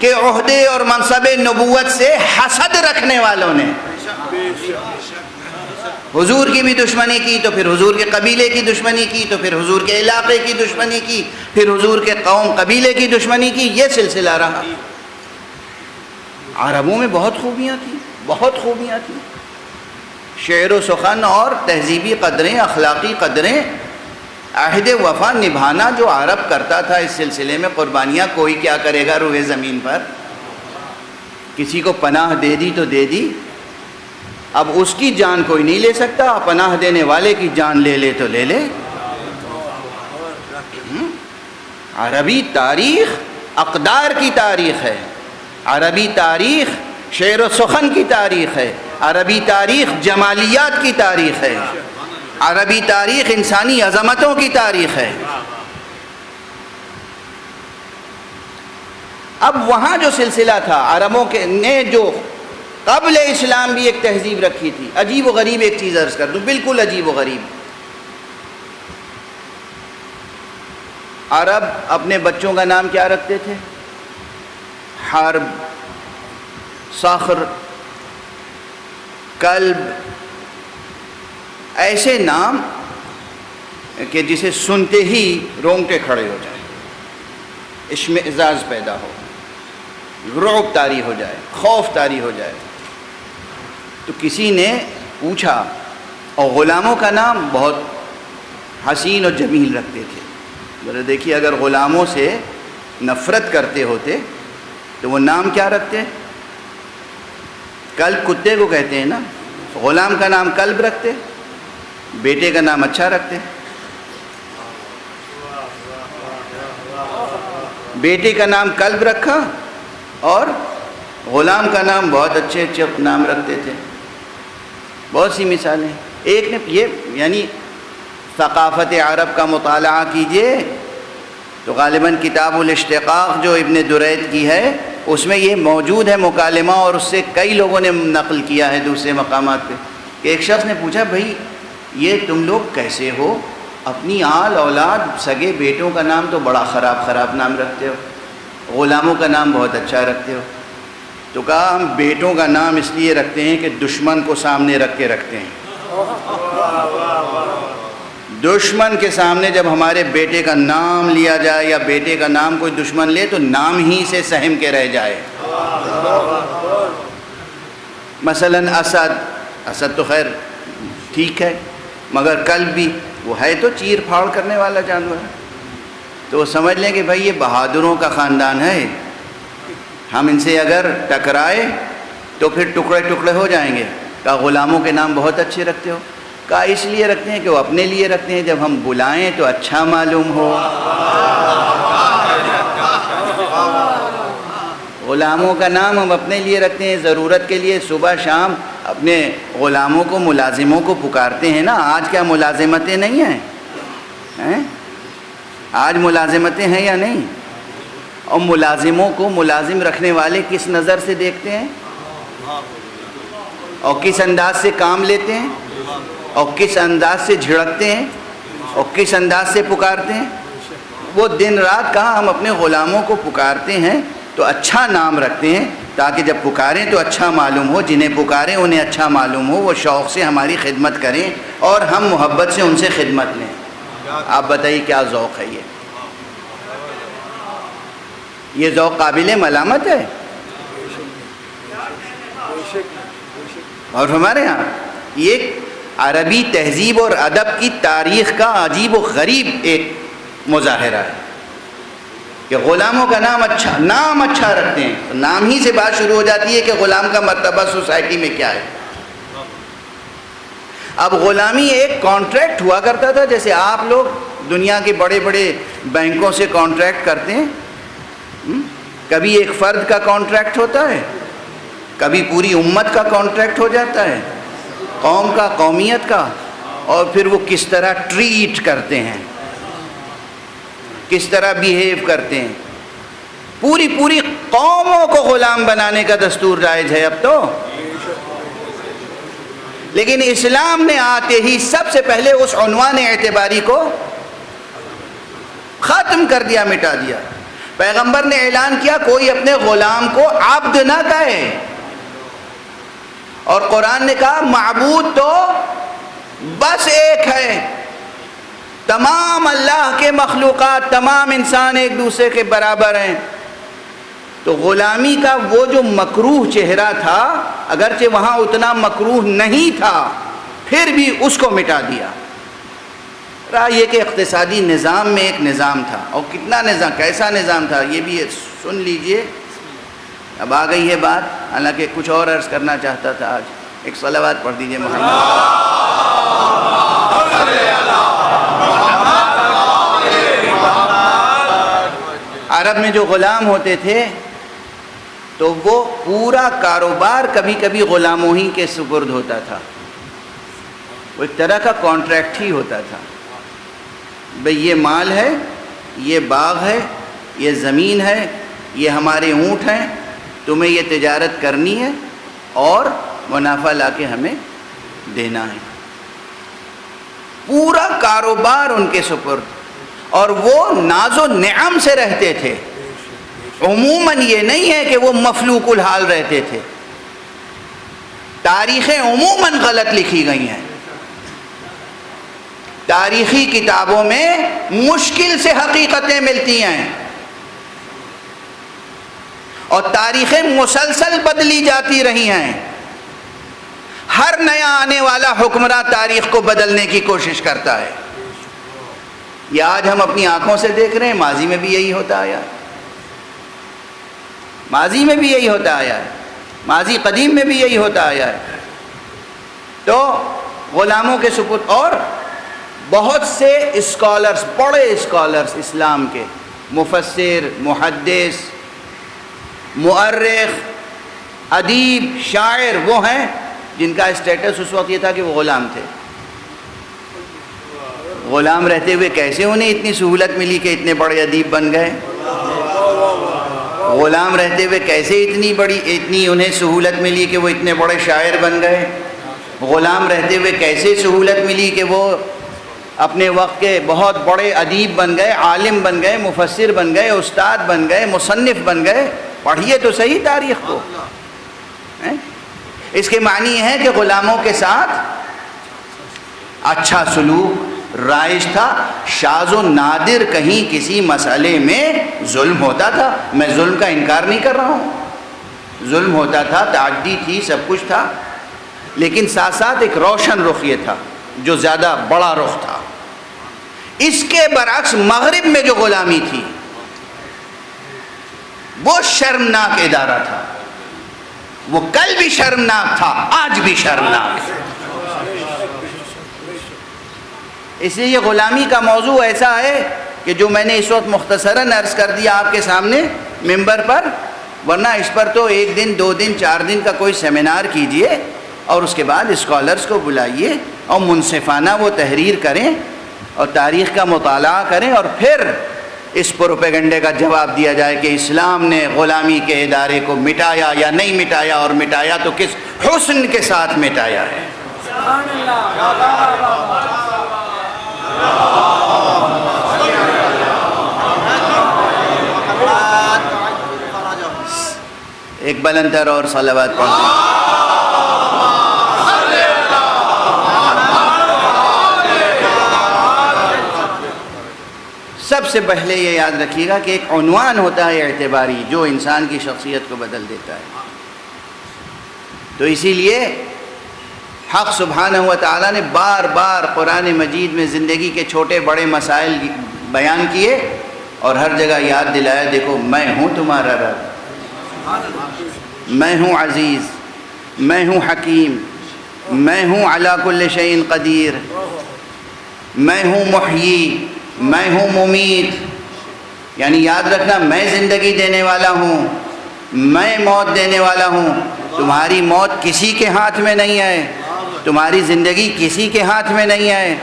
کے عہدے اور منصب نبوت سے حسد رکھنے والوں نے حضور کی بھی دشمنی کی، تو پھر حضور کے قبیلے کی دشمنی کی، تو پھر حضور کے علاقے کی دشمنی کی، پھر حضور کے قوم قبیلے کی دشمنی کی. یہ سلسلہ رہا. عربوں میں بہت خوبیاں تھیں، بہت خوبیاں تھیں. شعر و سخن اور تہذیبی قدریں، اخلاقی قدریں، عہد وفا نبھانا جو عرب کرتا تھا اس سلسلے میں. قربانیاں کوئی کیا کرے گا روئے زمین پر. کسی کو پناہ دے دی تو دے دی، اب اس کی جان کوئی نہیں لے سکتا. پناہ دینے والے کی جان لے لے تو لے لے. عربی تاریخ اقدار کی تاریخ ہے. عربی تاریخ شعر و سخن کی تاریخ ہے. عربی تاریخ جمالیات کی تاریخ ہے. عربی تاریخ انسانی عظمتوں کی تاریخ ہے. اب وہاں جو سلسلہ تھا، عربوں نے جو قبل اسلام بھی ایک تہذیب رکھی تھی. عجیب و غریب ایک چیز عرض کر دوں، بالکل عجیب و غریب. عرب اپنے بچوں کا نام کیا رکھتے تھے؟ حرب، صخر، کلب، ایسے نام کہ جسے سنتے ہی رونگٹے کھڑے ہو جائیں، اشمئزاز پیدا ہو، رعب طاری ہو جائے، خوف طاری ہو جائے. تو کسی نے پوچھا، اور غلاموں کا نام بہت حسین اور جمیل رکھتے تھے. ذرا دیکھیے، اگر غلاموں سے نفرت کرتے ہوتے تو وہ نام کیا رکھتے؟ کلب کتے کو کہتے ہیں نا، غلام کا نام کلب رکھتے، بیٹے کا نام اچھا رکھتے. بیٹے کا نام کلب رکھا اور غلام کا نام بہت اچھے اچھے نام رکھتے تھے. بہت سی مثالیں. ایک نے یہ یعنی ثقافت عرب کا مطالعہ کیجئے تو غالباً کتاب الاشتقاق جو ابن درید کی ہے اس میں یہ موجود ہے مکالمہ، اور اس سے کئی لوگوں نے نقل کیا ہے دوسرے مقامات پہ، کہ ایک شخص نے پوچھا، بھائی یہ تم لوگ کیسے ہو، اپنی آل اولاد سگے بیٹوں کا نام تو بڑا خراب خراب نام رکھتے ہو، غلاموں کا نام بہت اچھا رکھتے ہو. تو کہا، ہم بیٹوں کا نام اس لیے رکھتے ہیں کہ دشمن کو سامنے رکھ کے رکھتے ہیں. دشمن کے سامنے جب ہمارے بیٹے کا نام لیا جائے یا بیٹے کا نام کوئی دشمن لے تو نام ہی سے سہم کے رہ جائے. مثلا اسد تو خیر ٹھیک ہے، مگر کلب بھی وہ ہے تو چیر پھاڑ کرنے والا جانور ہے. تو وہ سمجھ لیں کہ بھائی یہ بہادروں کا خاندان ہے، ہم ان سے اگر ٹکرائے تو پھر ٹکڑے ٹکڑے ہو جائیں گے. کہا، غلاموں کے نام بہت اچھے رکھتے ہو. کہا، اس لیے رکھتے ہیں کہ وہ اپنے لیے رکھتے ہیں، جب ہم بلائیں تو اچھا معلوم ہو. غلاموں کا نام ہم اپنے لیے رکھتے ہیں، ضرورت کے لیے صبح شام اپنے غلاموں کو، ملازموں کو پکارتے ہیں نا. آج کیا ملازمتیں نہیں ہیں؟ آج ملازمتیں ہیں یا نہیں؟ اور ملازموں کو ملازم رکھنے والے کس نظر سے دیکھتے ہیں، اور کس انداز سے کام لیتے ہیں، اور کس انداز سے جھڑکتے ہیں، اور کس انداز سے پکارتے ہیں. وہ دن رات کہا ہم اپنے غلاموں کو پکارتے ہیں تو اچھا نام رکھتے ہیں تاکہ جب پکاریں تو اچھا معلوم ہو، جنہیں پکاریں انہیں اچھا معلوم ہو، وہ شوق سے ہماری خدمت کریں اور ہم محبت سے ان سے خدمت لیں. آپ بتائیے کیا ذوق ہے یہ ذوق قابل ملامت ہے؟ اور ہمارے ہاں یہ عربی تہذیب اور ادب کی تاریخ کا عجیب و غریب ایک مظاہرہ ہے کہ غلاموں کا نام اچھا رکھتے ہیں. نام ہی سے بات شروع ہو جاتی ہے کہ غلام کا مرتبہ سوسائٹی میں کیا ہے. اب غلامی ایک کانٹریکٹ ہوا کرتا تھا، جیسے آپ لوگ دنیا کے بڑے بڑے بینکوں سے کانٹریکٹ کرتے ہیں. کبھی ایک فرد کا کانٹریکٹ ہوتا ہے، کبھی پوری امت کا کانٹریکٹ ہو جاتا ہے، قوم کا، قومیت کا، اور پھر وہ کس طرح ٹریٹ کرتے ہیں، کس طرح بیہیو کرتے ہیں. پوری قوموں کو غلام بنانے کا دستور رائج ہے اب تو. لیکن اسلام نے آتے ہی سب سے پہلے اس عنوان اعتباری کو ختم کر دیا، مٹا دیا. پیغمبر نے اعلان کیا کوئی اپنے غلام کو عبد نہ کہے، اور قرآن نے کہا معبود تو بس ایک ہے. تمام اللہ کے مخلوقات، تمام انسان ایک دوسرے کے برابر ہیں. تو غلامی کا وہ جو مکروہ چہرہ تھا، اگرچہ وہاں اتنا مکروہ نہیں تھا، پھر بھی اس کو مٹا دیا. رہا یہ کہ اقتصادی نظام میں ایک نظام تھا، اور کتنا نظام، کیسا نظام تھا یہ بھی سن لیجئے. اب آ گئی ہے بات، حالانکہ کچھ اور عرض کرنا چاہتا تھا. آج ایک صلوات پڑھ دیجئے محمد. عرب میں جو غلام ہوتے تھے تو وہ پورا کاروبار کبھی کبھی غلاموں ہی کے سپرد ہوتا تھا. وہ ایک طرح کا کانٹریکٹ ہی ہوتا تھا. بھئی یہ مال ہے، یہ باغ ہے، یہ زمین ہے، یہ ہمارے اونٹ ہیں، تمہیں یہ تجارت کرنی ہے، اور منافع لا کے ہمیں دینا ہے. پورا کاروبار ان کے سپرد, اور وہ ناز و نعم سے رہتے تھے. عموماً یہ نہیں ہے کہ وہ مفلوق الحال رہتے تھے. تاریخیں عموماً غلط لکھی گئی ہیں. تاریخی کتابوں میں مشکل سے حقیقتیں ملتی ہیں, اور تاریخیں مسلسل بدلی جاتی رہی ہیں. ہر نیا آنے والا حکمراں تاریخ کو بدلنے کی کوشش کرتا ہے. یہ آج ہم اپنی آنکھوں سے دیکھ رہے ہیں, ماضی میں بھی یہی ہوتا آیا ہے. ماضی میں بھی یہی ہوتا آیا ہے, ماضی قدیم میں بھی یہی ہوتا آیا ہے. تو غلاموں کے سپرد, اور بہت سے اسکالرز, بڑے اسکالرز اسلام کے, مفسر, محدث, مؤرخ, ادیب, شاعر, وہ ہیں جن کا اسٹیٹس اس وقت یہ تھا کہ وہ غلام تھے. غلام رہتے ہوئے کیسے انہیں اتنی سہولت ملی کہ اتنے بڑے ادیب بن گئے؟ غلام رہتے ہوئے کیسے اتنی انہیں سہولت ملی کہ وہ اتنے بڑے شاعر بن گئے؟ غلام رہتے ہوئے کیسے سہولت ملی کہ وہ اپنے وقت کے بہت بڑے ادیب بن گئے, عالم بن گئے, مفسر بن گئے, استاد بن گئے, مصنف بن گئے؟ پڑھیے تو صحیح تاریخ کو. اس کے معنی یہ ہے کہ غلاموں کے ساتھ اچھا سلوک رائج تھا. شاذ و نادر کہیں کسی مسئلے میں ظلم ہوتا تھا, میں ظلم کا انکار نہیں کر رہا ہوں, ظلم ہوتا تھا, تعدی تھی, سب کچھ تھا, لیکن ساتھ ساتھ ایک روشن رخ یہ تھا جو زیادہ بڑا رخ تھا. اس کے برعکس مغرب میں جو غلامی تھی وہ شرمناک ادارہ تھا. وہ کل بھی شرمناک تھا, آج بھی شرمناک ہے. اس لیے یہ غلامی کا موضوع ایسا ہے کہ جو میں نے اس وقت مختصراً عرض کر دیا آپ کے سامنے ممبر پر, ورنہ اس پر تو 1 دن 2 دن 4 دن کا کوئی سیمینار کیجئے, اور اس کے بعد اسکالرز کو بلائیے اور منصفانہ وہ تحریر کریں اور تاریخ کا مطالعہ کریں, اور پھر اس پروپیگنڈے کا جواب دیا جائے کہ اسلام نے غلامی کے ادارے کو مٹایا یا نہیں مٹایا, اور مٹایا تو کس حسن کے ساتھ مٹایا ہے. ایک بلندر اور صلوات پڑھتے ہیں. سب سے پہلے یہ یاد رکھیے گا کہ ایک عنوان ہوتا ہے اعتباری جو انسان کی شخصیت کو بدل دیتا ہے. تو اسی لیے حق سبحانہ و تعالیٰ نے بار بار قرآن مجید میں زندگی کے چھوٹے بڑے مسائل بیان کیے, اور ہر جگہ یاد دلایا, دیکھو میں ہوں تمہارا رب, میں ہوں عزیز, میں ہوں حکیم, میں ہوں علی کل شیء قدیر, میں ہوں محیی, میں ہوں ممیت. یعنی یاد رکھنا, میں زندگی دینے والا ہوں, میں موت دینے والا ہوں. تمہاری موت کسی کے ہاتھ میں نہیں ہے, تمہاری زندگی کسی کے ہاتھ میں نہیں ہے,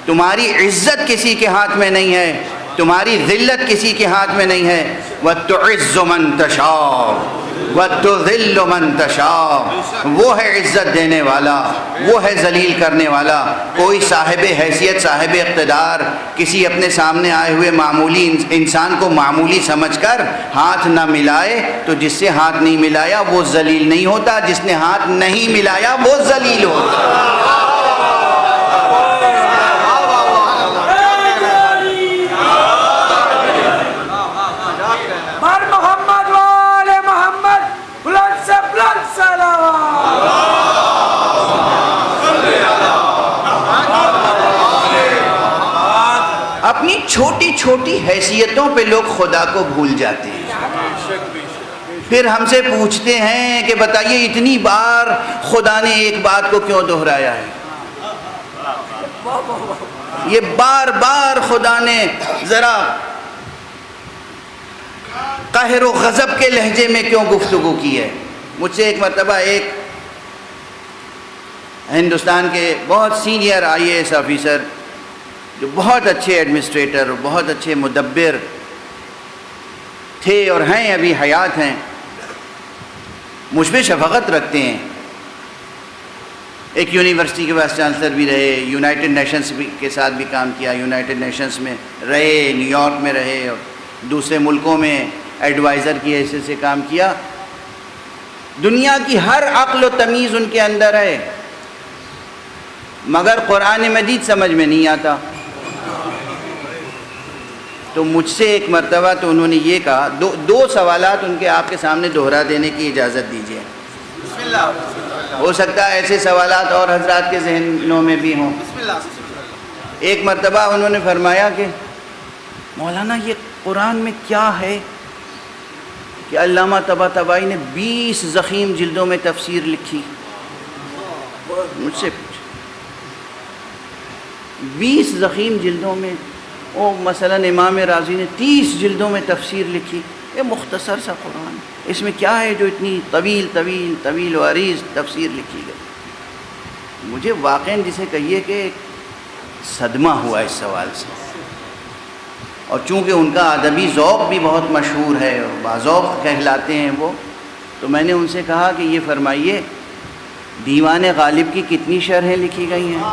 تمہاری عزت کسی کے ہاتھ میں نہیں ہے, تمہاری ذلت کسی کے ہاتھ میں نہیں ہے. وَتُعِزُّ مَن تَشَاءُ وَتُذِلُّ مَن تَشَاءُ, وہ ہے عزت دینے والا, وہ ہے ذلیل کرنے والا. کوئی صاحب حیثیت صاحب اقتدار کسی اپنے سامنے آئے ہوئے معمولی انسان کو معمولی سمجھ کر ہاتھ نہ ملائے, تو جس سے ہاتھ نہیں ملایا وہ ذلیل نہیں ہوتا, جس نے ہاتھ نہیں ملایا وہ ذلیل ہوتا. اپنی چھوٹی چھوٹی حیثیتوں پہ لوگ خدا کو بھول جاتے ہیں. پھر ہم سے پوچھتے ہیں کہ بتائیے اتنی بار خدا نے ایک بات کو کیوں دہرایا ہے؟ یہ بار بار خدا نے ذرا قہر و غضب کے لہجے میں کیوں گفتگو کی ہے؟ مجھ سے ایک مرتبہ ایک ہندوستان کے بہت سینئر IAS آفیسر جو بہت اچھے ایڈمنسٹریٹر, بہت اچھے مدبر تھے اور ہیں, ابھی حیات ہیں, مجھ پہ شفقت رکھتے ہیں, ایک یونیورسٹی کے وائس چانسلر بھی رہے، یونائٹڈ نیشنز کے ساتھ بھی کام کیا، یونائٹڈ نیشنز میں رہے، نیو یارک میں رہے اور دوسرے ملکوں میں ایڈوائزر کی حیثیت سے کام کیا۔ دنیا کی ہر عقل و تمیز ان کے اندر ہے، مگر قرآن مجید سمجھ میں نہیں آتا۔ تو مجھ سے ایک مرتبہ تو انہوں نے یہ کہا، دو سوالات ان کے آپ کے سامنے دہرا دینے کی اجازت دیجیے، بسم اللہ۔ ہو سکتا ہے ایسے سوالات اور حضرات کے ذہنوں میں بھی ہوں۔ بسم اللہ۔ ایک مرتبہ انہوں نے فرمایا کہ مولانا یہ قرآن میں کیا ہے کہ علامہ طباطبائی نے 20 ضخیم جلدوں میں تفسیر لکھی؟ مجھ سے پوچھ 20 ضخیم جلدوں میں، وہ مثلا امام راضی نے 30 جلدوں میں تفسیر لکھی۔ یہ مختصر سا قرآن، اس میں کیا ہے جو اتنی طویل طویل طویل و عریض تفسیر لکھی گئی؟ مجھے واقعاً جسے کہیے کہ صدمہ ہوا اس سوال سے، اور چونکہ ان کا ادبی ذوق بھی بہت مشہور ہے اور باذوق کہلاتے ہیں وہ، تو میں نے ان سے کہا کہ یہ فرمائیے دیوان غالب کی کتنی شرحیں لکھی گئی ہیں؟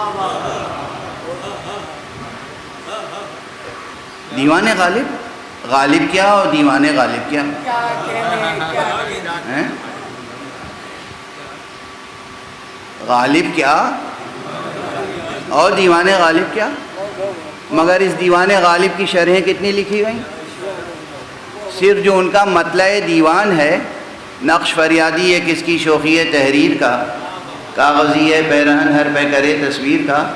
دیوان غالب، غالب کیا اور دیوان غالب کیا ہیں؟ غالب کیا اور دیوان غالب کیا؟ مگر اس دیوان غالب کی شرحیں کتنی لکھی گئیں؟ صرف جو ان کا مطلع دیوان ہے، نقش فریادی ہے کس کی شوخی تحریر کا، کاغذی ہے پیرہن ہر پہ کرے تصویر کا،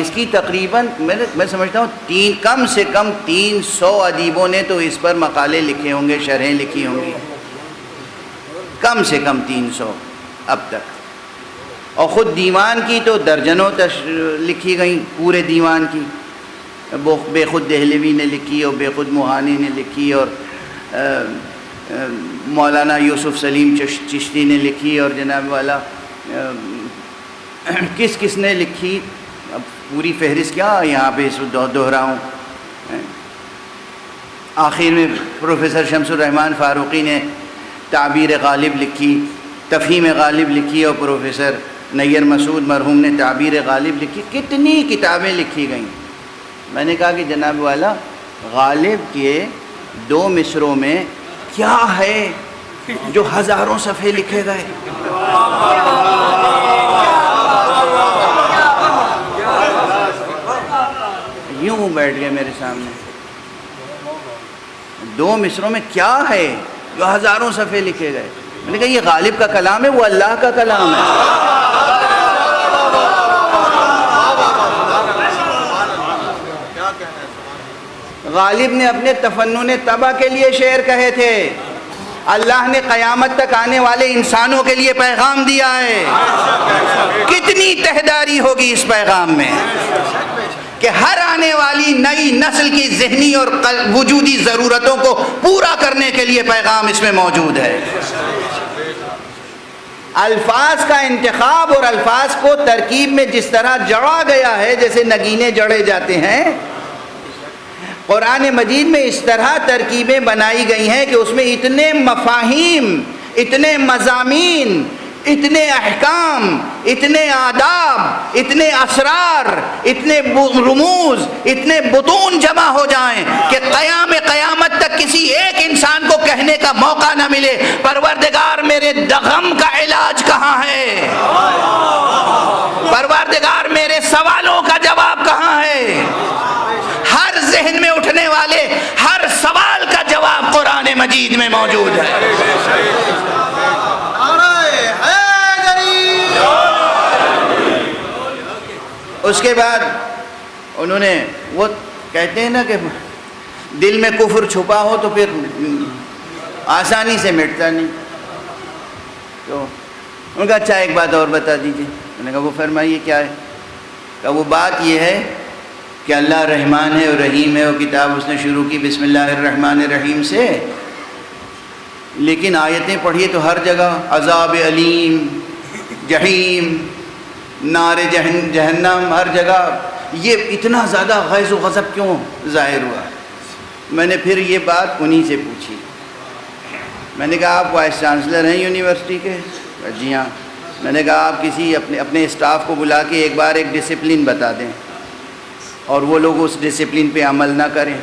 اس کی تقریباً میں سمجھتا ہوں کم سے کم 300 ادیبوں نے تو اس پر مقالے لکھے ہوں گے، شرحیں لکھی ہوں گی، کم سے کم 300 اب تک۔ اور خود دیوان کی تو درجنوں لکھی گئیں، پورے دیوان کی، بے خود دہلوی نے لکھی اور بے خود موہانی نے لکھی اور مولانا یوسف سلیم چشتی نے لکھی اور جناب والا کس کس نے لکھی، اب پوری فہرست کیا یہاں پہ اس دہراؤں۔ آخر میں پروفیسر شمس الرحمن فاروقی نے تعبیر غالب لکھی، تفہیم غالب لکھی، اور پروفیسر نیر مسعود مرحوم نے تعبیر غالب لکھی۔ کتنی کتابیں لکھی گئیں۔ میں نے کہا کہ جناب والا غالب کے 2 مصروں میں کیا ہے جو ہزاروں صفحے لکھے گئے؟ یوں بیٹھ گئے میرے سامنے، 2 مصروں میں کیا ہے جو ہزاروں صفحے لکھے گئے؟ میں نے کہا یہ غالب کا کلام ہے، وہ اللہ کا کلام ہے۔ غالب نے اپنے تفنن طبع کے لیے شعر کہے تھے، اللہ نے قیامت تک آنے والے انسانوں کے لیے پیغام دیا ہے۔ کتنی تہداری ہوگی اس پیغام میں کہ ہر آنے والی نئی نسل کی ذہنی اور وجودی ضرورتوں کو پورا کرنے کے لیے پیغام اس میں موجود ہے۔ الفاظ کا انتخاب اور الفاظ کو ترکیب میں جس طرح جڑا گیا ہے، جیسے نگینے جڑے جاتے ہیں، قرآن مجید میں اس طرح ترکیبیں بنائی گئی ہیں کہ اس میں اتنے مفاہیم، اتنے مضامین، اتنے احکام، اتنے آداب، اتنے اسرار، اتنے رموز، اتنے بطون جمع ہو جائیں کہ قیامت تک کسی ایک انسان کو کہنے کا موقع نہ ملے پروردگار میرے غم کا علاج کہاں ہے، پروردگار میرے سوالوں کا جواب کہاں ہے۔ ہر ذہن میں اٹھنے والے ہر سوال کا جواب قرآن مجید میں موجود ہے۔ اس کے بعد انہوں نے، وہ کہتے ہیں نا کہ دل میں کفر چھپا ہو تو پھر آسانی سے مٹتا نہیں، تو ان کا اچھا ایک بات اور بتا دیجیے۔ میں نے کہا وہ فرمائیے کیا ہے؟ کہ وہ بات یہ ہے کہ اللہ رحمان ہے اور رحیم ہے، اور کتاب اس نے شروع کی بسم اللہ الرحمن الرحیم سے، لیکن آیتیں پڑھیے تو ہر جگہ عذاب علیم، جہیم، نار جہنم، ہر جگہ یہ اتنا زیادہ غیظ و غضب کیوں ظاہر ہوا؟ میں نے پھر یہ بات انہی سے پوچھی۔ میں نے کہا آپ وائس چانسلر ہیں یونیورسٹی کے؟ جی ہاں۔ میں نے کہا آپ کسی اپنے اسٹاف کو بلا کے ایک بار ایک ڈسپلن بتا دیں اور وہ لوگ اس ڈسپلن پہ عمل نہ کریں.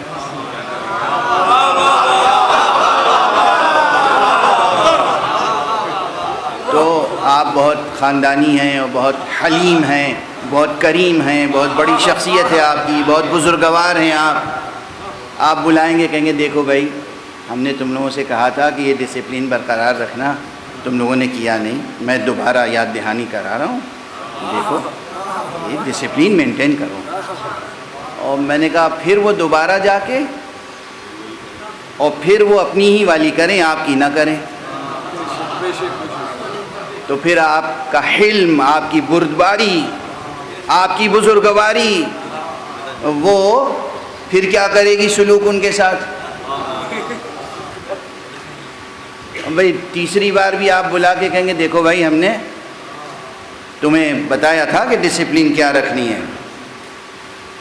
تو آپ بہت خاندانی ہیں اور بہت حلیم ہیں، بہت کریم ہیں، بہت بڑی شخصیت ہے آپ کی، بہت بزرگوار ہیں آپ بلائیں گے، کہیں گے دیکھو بھائی ہم نے تم لوگوں سے کہا تھا کہ یہ ڈسپلن برقرار رکھنا، تم لوگوں نے کیا نہیں، میں دوبارہ یاد دہانی کرا رہا ہوں، دیکھو یہ ڈسپلن مینٹین کرو. اور میں نے کہا پھر وہ دوبارہ جا کے اور پھر وہ اپنی ہی والی کریں، آپ کی نہ کریں، تو پھر آپ کا حلم، آپ کی بردباری، آپ کی بزرگواری وہ پھر کیا کرے گی سلوک ان کے ساتھ. بھائی تیسری بار بھی آپ بلا کے کہیں گے دیکھو بھائی ہم نے تمہیں بتایا تھا کہ ڈسپلن کیا رکھنی ہے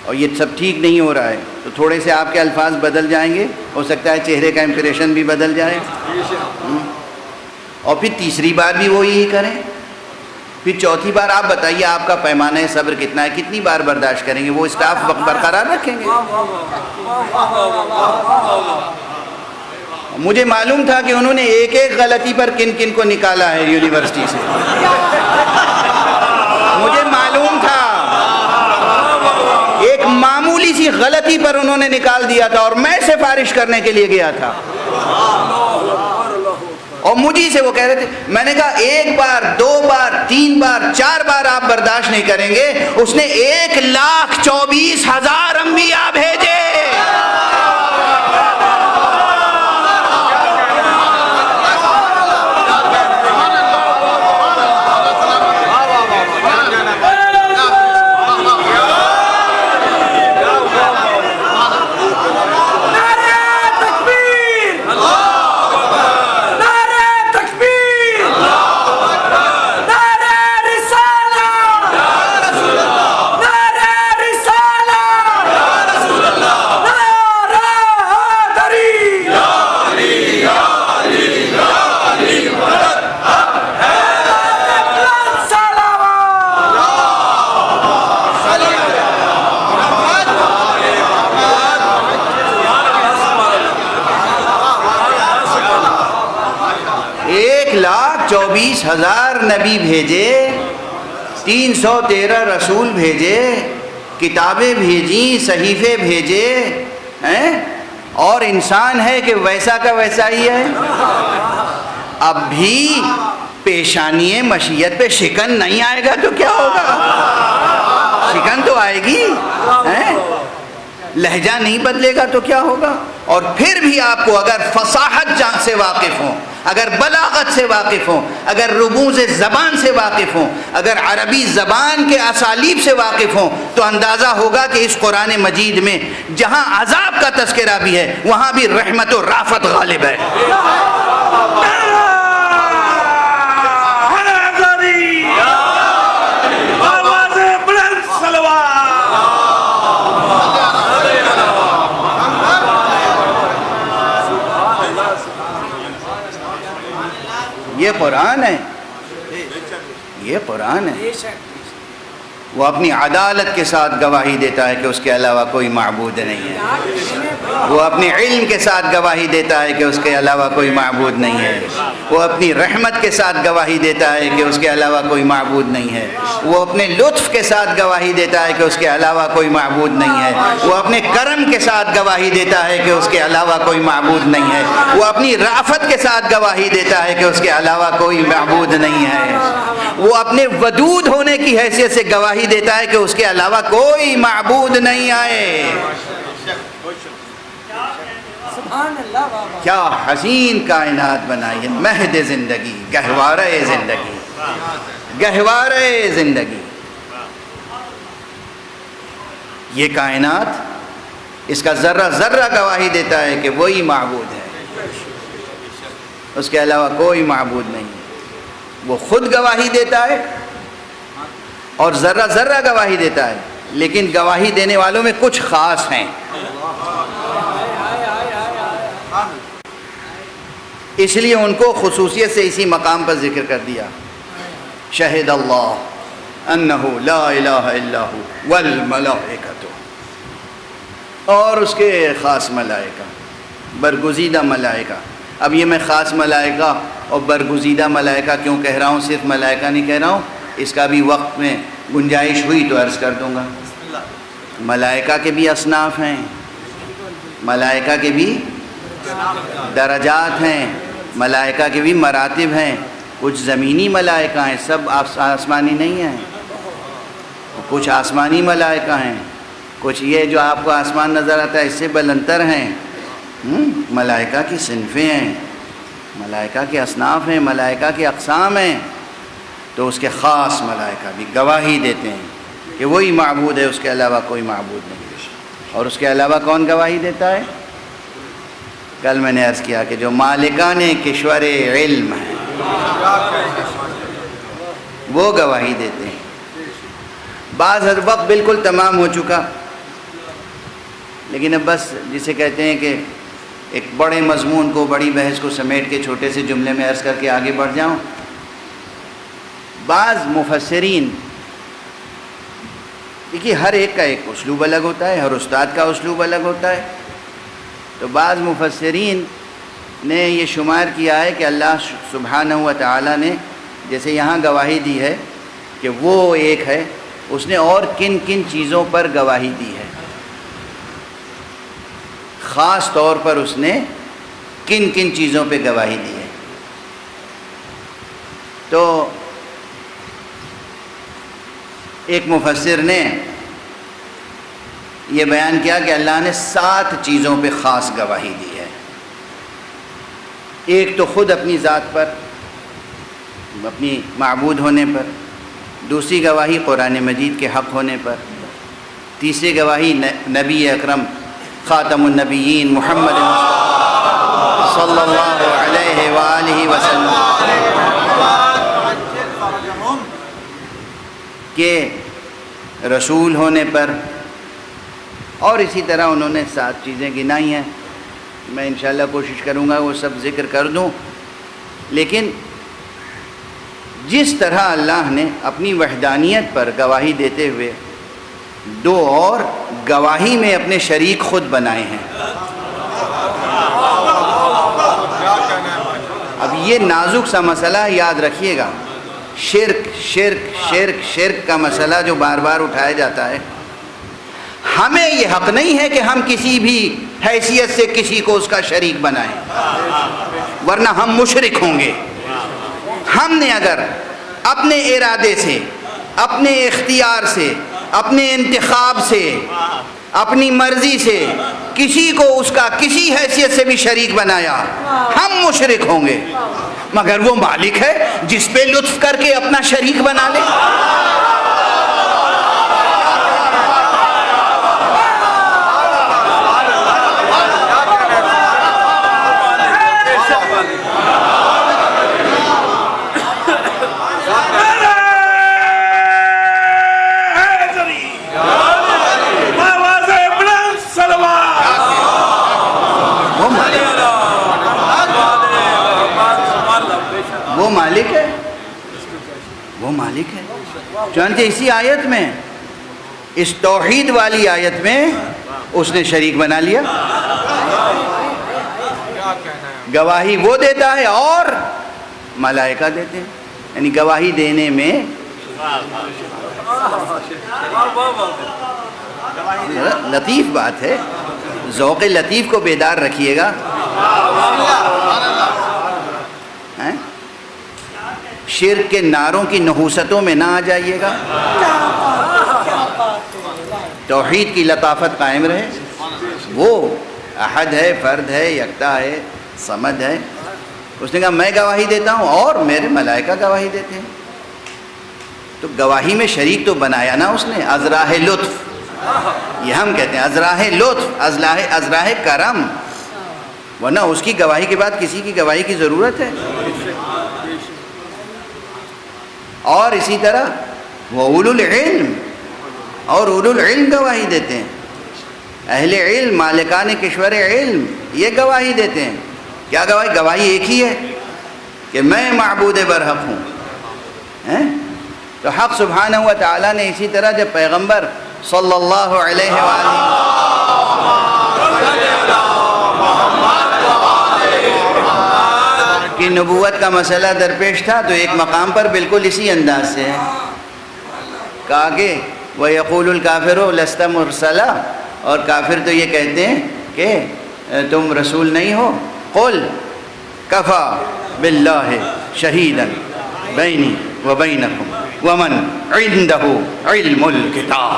اور یہ سب ٹھیک نہیں ہو رہا ہے، تو تھوڑے سے آپ کے الفاظ بدل جائیں گے، ہو سکتا ہے چہرے کا امپریشن بھی بدل جائے. اور پھر تیسری بار بھی وہ یہی کریں، پھر چوتھی بار آپ بتائیے آپ کا پیمانہ صبر کتنا ہے، کتنی بار برداشت کریں گے، وہ اسٹاف برقرار رکھیں گے. مجھے معلوم تھا کہ انہوں نے ایک ایک غلطی پر کن کن کو نکالا ہے یونیورسٹی سے، مجھے معلوم تھا ایک معمولی سی غلطی پر انہوں نے نکال دیا تھا اور میں سفارش کرنے کے لیے گیا تھا اور مجھے سے وہ کہہ رہے تھے. میں نے کہا ایک بار، دو بار، تین بار، چار بار آپ برداشت نہیں کریں گے، اس نے 1,24,000 انبیاء بھیجے. ہزار نبی بھیجے، 313 رسول بھیجے، کتابیں بھیجیں، صحیفے بھیجے ہیں، اور انسان ہے کہ ویسا کا ویسا ہی ہے. اب بھی پیشانی مشیت پہ شکن نہیں آئے گا تو کیا ہوگا؟ شکن تو آئے گی، لہجہ نہیں بدلے گا تو کیا ہوگا؟ اور پھر بھی آپ کو اگر فصاحت سے واقف ہوں، اگر بلاغت سے واقف ہوں، اگر رموز زبان سے واقف ہوں، اگر عربی زبان کے اسالیب سے واقف ہوں، تو اندازہ ہوگا کہ اس قرآن مجید میں جہاں عذاب کا تذکرہ بھی ہے وہاں بھی رحمت و رافت غالب ہے. یہ قرآن ہے، یہ قرآن ہے. وہ اپنی عدالت کے ساتھ گواہی دیتا ہے کہ اس کے علاوہ کوئی معبود نہیں ہے. وہ اپنے علم کے ساتھ گواہی دیتا ہے کہ اس کے علاوہ کوئی معبود نہیں ہے. وہ اپنی رحمت کے ساتھ گواہی دیتا ہے کہ اس کے علاوہ کوئی معبود نہیں ہے. وہ اپنے لطف کے ساتھ گواہی دیتا ہے کہ اس کے علاوہ کوئی معبود نہیں ہے. وہ اپنے کرم کے ساتھ گواہی دیتا ہے کہ اس کے علاوہ کوئی معبود نہیں ہے. وہ اپنی رافت کے ساتھ گواہی دیتا ہے کہ اس کے علاوہ کوئی معبود نہیں ہے. وہ اپنے ودود ہونے کی حیثیت سے گواہی دیتا ہے کہ اس کے علاوہ کوئی معبود نہیں آئے. کیا حسین کائنات بنائی ہے، مہد زندگی، گہوارہ زندگی، گہوارہ زندگی. یہ کائنات، اس کا ذرہ ذرہ گواہی دیتا ہے کہ وہی معبود ہے، اس کے علاوہ کوئی معبود نہیں. وہ خود گواہی دیتا ہے اور ذرہ ذرہ گواہی دیتا ہے، لیکن گواہی دینے والوں میں کچھ خاص ہیں. اس لیے ان کو خصوصیت سے اسی مقام پر ذکر کر دیا. شہد اللہ انہ لا الہ الا ہو والملائکۃ، اور اس کے خاص ملائکہ، برگزیدہ ملائکہ۔ اب یہ میں خاص ملائکہ اور برگزیدہ ملائکہ کیوں کہہ رہا ہوں، صرف ملائکہ نہیں کہہ رہا ہوں، اس کا بھی وقت میں گنجائش ہوئی تو عرض کر دوں گا۔ ملائکہ کے بھی اصناف ہیں، ملائکہ کے بھی درجات ہیں، ملائکہ کے بھی مراتب ہیں۔ کچھ زمینی ملائکہ ہیں، سب آسمانی نہیں ہیں، کچھ آسمانی ملائکہ ہیں، کچھ یہ جو آپ کو آسمان نظر آتا ہے اس سے بلندر ہیں۔ ملائکہ کی صنفیں ہیں، ملائکہ کے اصناف ہیں، ملائکہ کے اقسام ہیں۔ تو اس کے خاص ملائکہ بھی گواہی دیتے ہیں کہ وہی معبود ہے، اس کے علاوہ کوئی معبود نہیں ہے۔ اور اس کے علاوہ کون گواہی دیتا ہے؟ کل میں نے عرض کیا کہ جو مالکان کشور علم ہیں وہ گواہی دیتے ہیں۔ بعض وقت بالکل تمام ہو چکا، لیکن اب بس جسے کہتے ہیں کہ ایک بڑے مضمون کو، بڑی بحث کو سمیٹ کے چھوٹے سے جملے میں عرض کر کے آگے بڑھ جاؤں۔ بعض مفسرین، دیکھیے ہر ایک کا ایک اسلوب الگ ہوتا ہے، ہر استاد کا اسلوب الگ ہوتا ہے۔ تو بعض مفسرین نے یہ شمار کیا ہے کہ اللہ سبحانہ و تعالیٰ نے جیسے یہاں گواہی دی ہے کہ وہ ایک ہے، اس نے اور کن کن چیزوں پر گواہی دی ہے، خاص طور پر اس نے کن کن چیزوں پہ گواہی دی ہے۔ تو ایک مفسر نے یہ بیان کیا کہ اللہ نے 7 چیزوں پہ خاص گواہی دی ہے۔ ایک تو خود اپنی ذات پر، اپنی معبود ہونے پر، دوسری گواہی قرآن مجید کے حق ہونے پر، تیسری گواہی نبی اکرم خاتم النبیین محمد صلی اللہ علیہ وآلہ وسلم کے رسول ہونے پر، اور اسی طرح انہوں نے 7 چیزیں گنائی ہیں۔ میں انشاءاللہ کوشش کروں گا وہ سب ذکر کر دوں، لیکن جس طرح اللہ نے اپنی وحدانیت پر گواہی دیتے ہوئے 2 اور گواہی میں اپنے شریک خود بنائے ہیں۔ اب یہ نازک سا مسئلہ یاد رکھیے گا، شرک شرک شرک شرک کا مسئلہ جو بار بار اٹھایا جاتا ہے، ہمیں یہ حق نہیں ہے کہ ہم کسی بھی حیثیت سے کسی کو اس کا شریک بنائیں، ورنہ ہم مشرک ہوں گے۔ ہم نے اگر اپنے ارادے سے، اپنے اختیار سے، اپنے انتخاب سے، اپنی مرضی سے کسی کو اس کا کسی حیثیت سے بھی شریک بنایا، ہم مشرک ہوں گے۔ مگر وہ مالک ہے جس پہ لطف کر کے اپنا شریک بنا لے۔ وہ مالک ہے۔ چنانچہ اسی آیت میں، اس توحید والی آیت میں اس نے شریک بنا لیا۔ گواہی وہ دیتا ہے اور ملائکہ دیتے ہیں، یعنی گواہی دینے میں لطیف بات ہے، ذوق لطیف کو بیدار رکھیے گا۔ شرک کے نعروں کی نحوستوں میں نہ آ جائیے گا، توحید کی لطافت قائم رہے۔ وہ احد ہے، فرد ہے، یکتا ہے، صمد ہے۔ اس نے کہا میں گواہی دیتا ہوں اور میرے ملائکہ گواہی دیتے ہیں۔ تو گواہی میں شریک تو بنایا نا اس نے، ازراہ لطف، یہ ہم کہتے ہیں ازراہ لطف، ازراہ کرم، ورنہ اس کی گواہی کے بعد کسی کی گواہی کی ضرورت ہے؟ اور اسی طرح وہ اولو العلم، اور اولو العلم گواہی دیتے ہیں۔ اہل علم، مالکان کشور علم، یہ گواہی دیتے ہیں۔ کیا گواہی؟ گواہی ایک ہی ہے کہ میں معبود برحق ہوں۔ تو حق سبحانہ و تعالیٰ نے اسی طرح جب پیغمبر صلی اللہ علیہ وآلہ کی نبوت کا مسئلہ درپیش تھا تو ایک مقام پر بالکل اسی انداز سے ہے کہا کہ وَيَقُولُ الْكَافِرُ لَسْتَ مُرْسَلًا، اور کافر تو یہ کہتے ہیں کہ تم رسول نہیں ہو. قُلْ كَفَى بِاللَّهِ شَهِيدًا بَيْنِي وَبَيْنَكُمْ وَمَنْ عِنْدَهُ عِلْمُ الْكِتَابِ.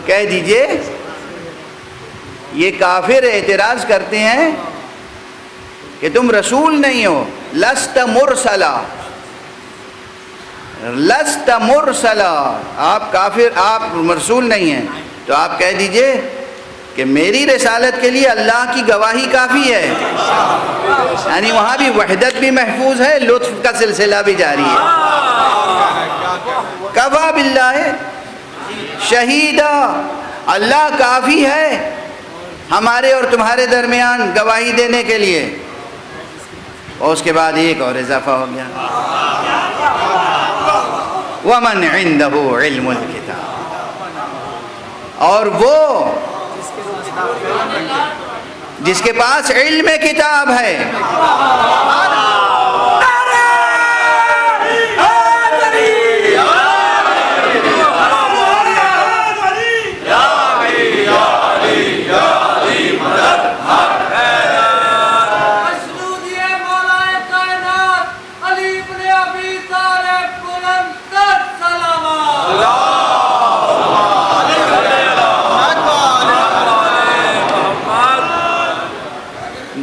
کہہ دیجئے یہ کافر اعتراض کرتے ہیں کہ تم رسول نہیں ہو. لست مرسلا، لست مرسلا، آپ کافر، آپ رسول نہیں ہیں. تو آپ کہہ دیجئے کہ میری رسالت کے لیے اللہ کی گواہی کافی ہے. یعنی وہاں بھی وحدت بھی محفوظ ہے، لطف کا سلسلہ بھی جاری ہے. کفا باللہ شہیدا، اللہ کافی ہے ہمارے اور تمہارے درمیان گواہی دینے کے لیے. اور اس کے بعد ایک اور اضافہ ہو گیا، وَمَنْ عِنْدَهُ عِلْمُ الْكِتَابِ، اور وہ جس کے پاس علم کتاب ہے.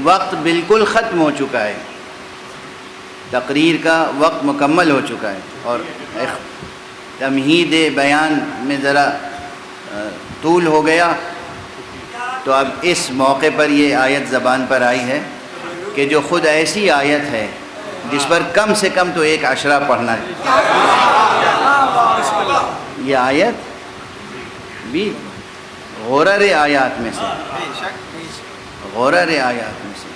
وقت بالکل ختم ہو چکا ہے، تقریر کا وقت مکمل ہو چکا ہے، اور تمہید بیان میں ذرا طول ہو گیا. تو اب اس موقع پر یہ آیت زبان پر آئی ہے کہ جو خود ایسی آیت ہے جس پر کم سے کم تو ایک عشرہ پڑھنا ہے. یہ آیت بھی غرر آیات میں سے، غرر آیات میں سے.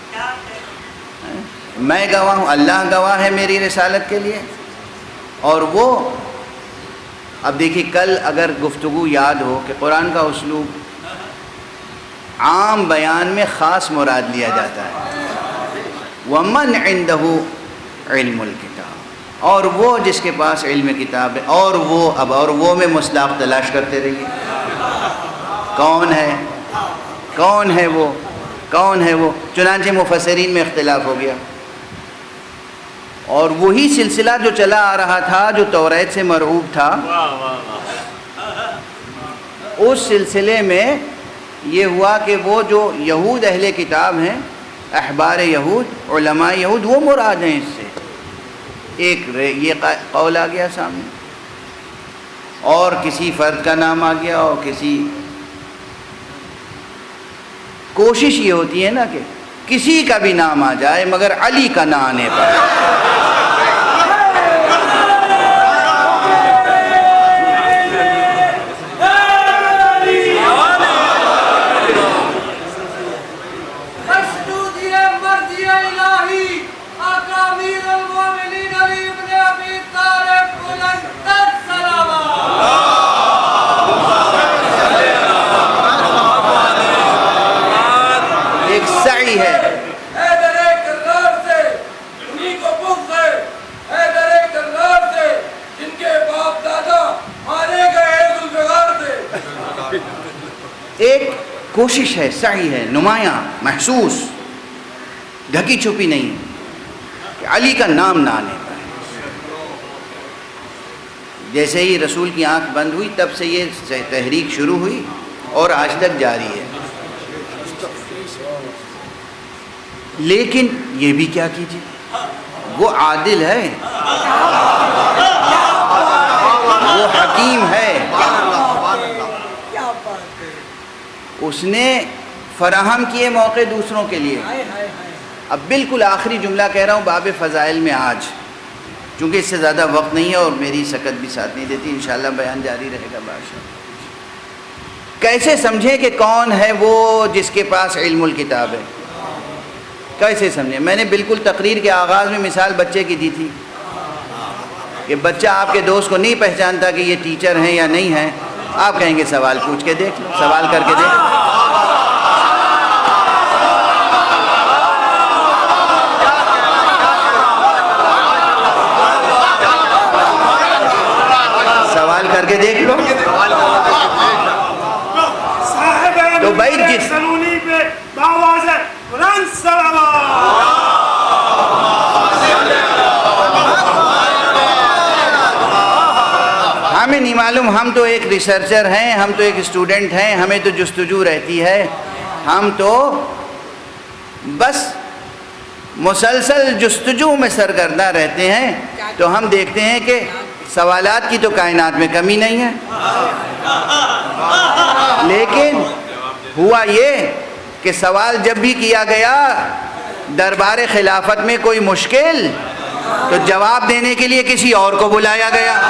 میں گواہ ہوں، اللہ گواہ ہے میری رسالت کے لیے. اور وہ اب دیکھیے، کل اگر گفتگو یاد ہو کہ قرآن کا اسلوب عام بیان میں خاص مراد لیا جاتا ہے. وَمَنْ عِنْدَهُ عِلْمُ الْكِتَابِ، اور وہ جس کے پاس علم کتاب ہے. اور وہ، اب اور وہ میں مصداق تلاش کرتے رہیے. کون ہے، کون ہے وہ، کون ہے وہ؟ چنانچہ مفسرین میں اختلاف ہو گیا. اور وہی سلسلہ جو چلا آ رہا تھا جو توریت سے مرعوب تھا، اس سلسلے میں یہ ہوا کہ وہ جو یہود اہل کتاب ہیں، احبار یہود، علماء یہود، وہ مراد ہیں اس سے. ایک یہ قول آ گیا سامنے، اور کسی فرد کا نام آ گیا، اور کسی، کوشش یہ ہوتی ہے نا کہ کسی کا بھی نام آ جائے مگر علی کا نہ آنے پر. ایک کوشش ہے، سعی ہے، نمایاں، محسوس، ڈھکی چھپی نہیں، کہ علی کا نام نہ آنے پائے. جیسے ہی رسول کی آنکھ بند ہوئی تب سے یہ تحریک شروع ہوئی اور آج تک جاری ہے. لیکن یہ بھی کیا کیجیے، وہ عادل ہے، وہ حکیم ہے، اس نے فراہم کیے موقع دوسروں کے لیے. اب بالکل آخری جملہ کہہ رہا ہوں باب فضائل میں آج، چونکہ اس سے زیادہ وقت نہیں ہے اور میری سکت بھی ساتھ نہیں دیتی، انشاءاللہ بیان جاری رہے گا. بادشاہ کیسے سمجھیں کہ کون ہے وہ جس کے پاس علم الکتاب ہے؟ کیسے سمجھیں؟ میں نے بالکل تقریر کے آغاز میں مثال بچے کی دی تھی. کہ بچہ آپ کے دوست کو نہیں پہچانتا کہ یہ ٹیچر ہیں یا نہیں ہیں، آپ کہیں گے سوال پوچھ کے دیکھ لو، سوال کر کے دیکھ لو۔ سوال کر کے دیکھ لو۔ تو بھائی جس سلونی پہ باواز ہے بلند صلوات۔ ہمیں نہیں معلوم، ہم تو ایک ریسرچر ہیں، ہم تو ایک اسٹوڈنٹ ہیں، ہمیں تو جستجو رہتی ہے، ہم تو بس مسلسل جستجو میں سرگردہ رہتے ہیں، تو ہم دیکھتے ہیں کہ سوالات کی تو کائنات میں کمی نہیں ہے، لیکن ہوا یہ کہ سوال جب بھی کیا گیا دربار خلافت میں کوئی مشکل، تو جواب دینے کے لیے کسی اور کو بلایا گیا۔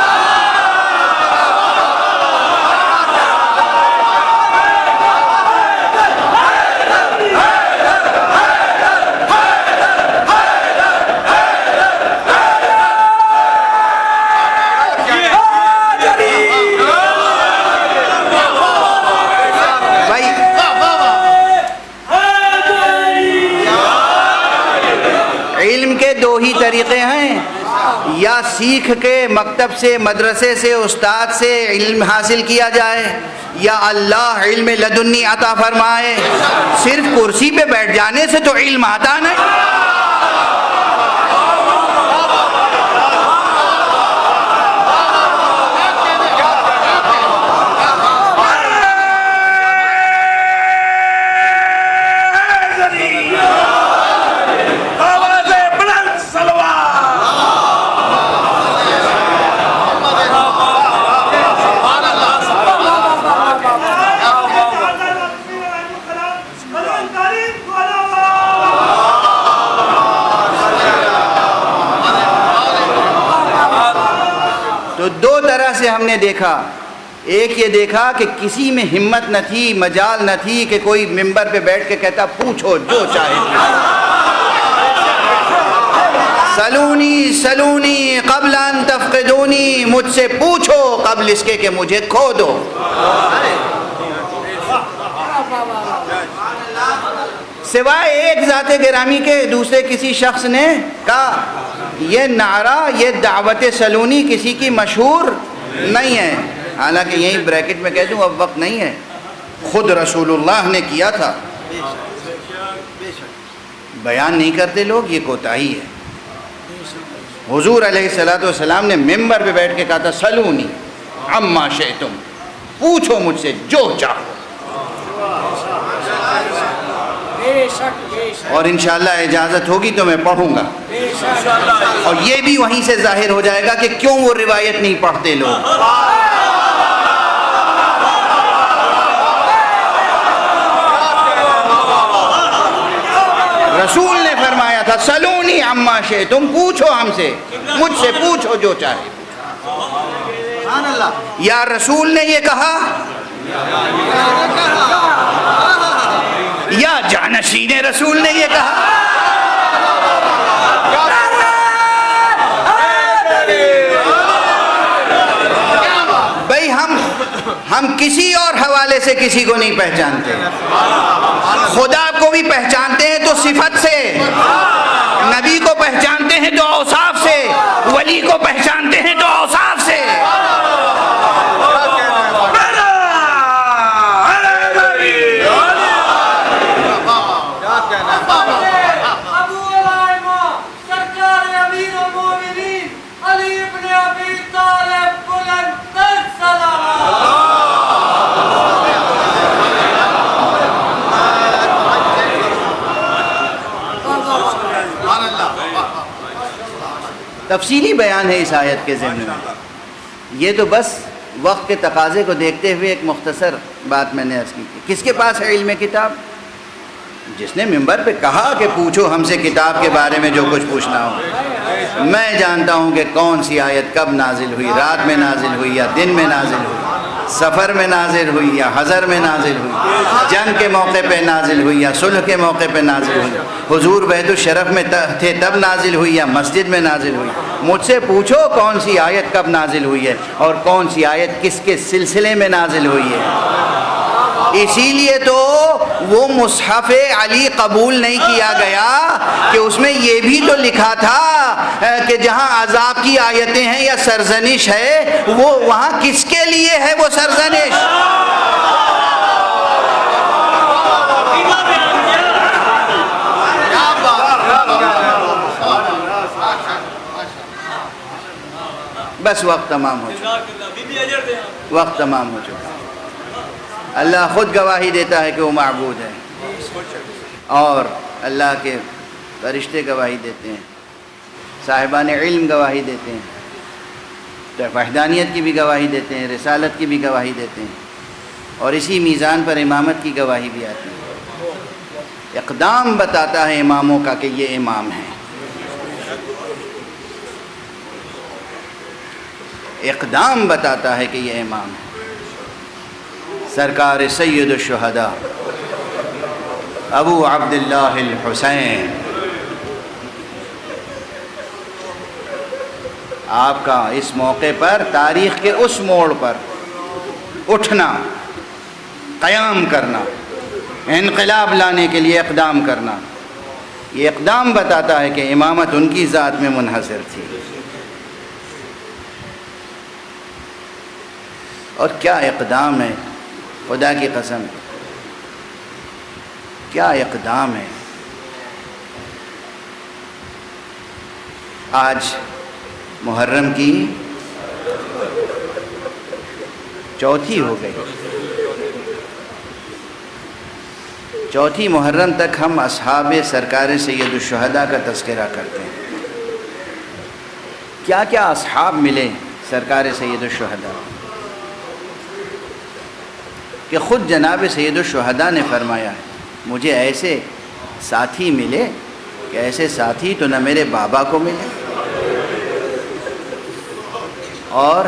علم کے دو ہی طریقے ہیں، یا سیکھ کے مکتب سے، مدرسے سے، استاد سے علم حاصل کیا جائے، یا اللہ علم لدنی عطا فرمائے۔ صرف کرسی پہ بیٹھ جانے سے تو علم آتا نہیں۔ تو دو طرح سے ہم نے دیکھا، ایک یہ دیکھا کہ کسی میں ہمت نہ تھی، مجال نہ تھی کہ کوئی ممبر پہ بیٹھ کے کہتا پوچھو جو چاہے، سلونی سلونی قبل ان تفقدونی، مجھ سے پوچھو قبل اس کے کہ مجھے کھو دو۔ سوائے ایک ذات گرامی کے دوسرے کسی شخص نے کہا یہ نعرہ، یہ دعوت سلونی کسی کی مشہور نہیں ہے، حالانکہ یہی بریکٹ میں کہہ دوں اب وقت نہیں ہے، خود رسول اللہ نے کیا تھا، بیان نہیں کرتے لوگ، یہ کوتاہی ہے۔ حضور علیہ السلام نے ممبر پہ بیٹھ کے کہا تھا سلونی عما شئتم، پوچھو مجھ سے جو چاہو، اور انشاءاللہ اجازت ہوگی تو میں پڑھوں گا، اور یہ بھی وہیں سے ظاہر ہو جائے گا کہ کیوں وہ روایت نہیں پڑھتے لوگ۔ رسول نے فرمایا تھا سلونی عما شئتم، پوچھو ہم سے، مجھ سے پوچھو جو چاہے۔ یا رسول نے یہ کہا یا جانشین رسول نے یہ کہا؟ بھائی ہم کسی اور حوالے سے کسی کو نہیں پہچانتے، خدا کو بھی پہچانتے ہیں تو صفت سے، نبی کو پہچانتے ہیں تو اوصاف سے، ولی کو پہچانتے ہیں تو اوصاف سے۔ تفصیلی بیان ہے اس آیت کے ضمن میں، یہ تو بس وقت کے تقاضے کو دیکھتے ہوئے ایک مختصر بات میں نے عرض کی۔ کس کے پاس ہے علم کتاب؟ جس نے ممبر پہ کہا کہ پوچھو ہم سے کتاب کے بارے میں جو کچھ پوچھنا ہو۔ میں جانتا ہوں کہ کون سی آیت کب نازل ہوئی، رات میں نازل ہوئی یا دن میں نازل ہوئی، سفر میں نازل ہوئی یا حضر میں نازل ہوئی، جنگ کے موقع پہ نازل ہوئی یا صلح کے موقع پہ نازل ہوئی، حضور بیت الشرف میں تھے تب نازل ہوئی یا مسجد میں نازل ہوئی؟ مجھ سے پوچھو کون سی آیت کب نازل ہوئی ہے اور کون سی آیت کس کے سلسلے میں نازل ہوئی ہے۔ اسی لیے تو وہ مصحف علی قبول نہیں کیا گیا کہ اس میں یہ بھی تو لکھا تھا کہ جہاں عذاب کی آیتیں ہیں یا سرزنش ہے وہ وہاں کس کے لیے ہے وہ سرزنش؟ بس وقت تمام ہو چکا، وقت تمام ہو چکا۔ اللہ خود گواہی دیتا ہے کہ وہ معبود ہے، اور اللہ کے فرشتے گواہی دیتے ہیں، صاحبان علم گواہی دیتے ہیں، تو وحدانیت کی بھی گواہی دیتے ہیں، رسالت کی بھی گواہی دیتے ہیں، اور اسی میزان پر امامت کی گواہی بھی آتی ہے۔ اقدام بتاتا ہے اماموں کا کہ یہ امام ہیں، اقدام بتاتا ہے کہ یہ امام ہے۔ سرکار سید الشہداء ابو عبداللہ الحسین، آپ کا اس موقع پر تاریخ کے اس موڑ پر اٹھنا، قیام کرنا، انقلاب لانے کے لیے اقدام کرنا، یہ اقدام بتاتا ہے کہ امامت ان کی ذات میں منحصر تھی۔ اور کیا اقدام ہے، خدا کی قسم کیا اقدام ہے۔ آج محرم کی چوتھی ہو گئی، چوتھی محرم تک ہم اصحاب سرکار سید الشہداء کا تذکرہ کرتے ہیں۔ کیا کیا اصحاب ملے سرکار سید الشہداء کہ خود جناب سید الشہداء نے فرمایا ہے مجھے ایسے ساتھی ملے کہ ایسے ساتھی تو نہ میرے بابا کو ملے اور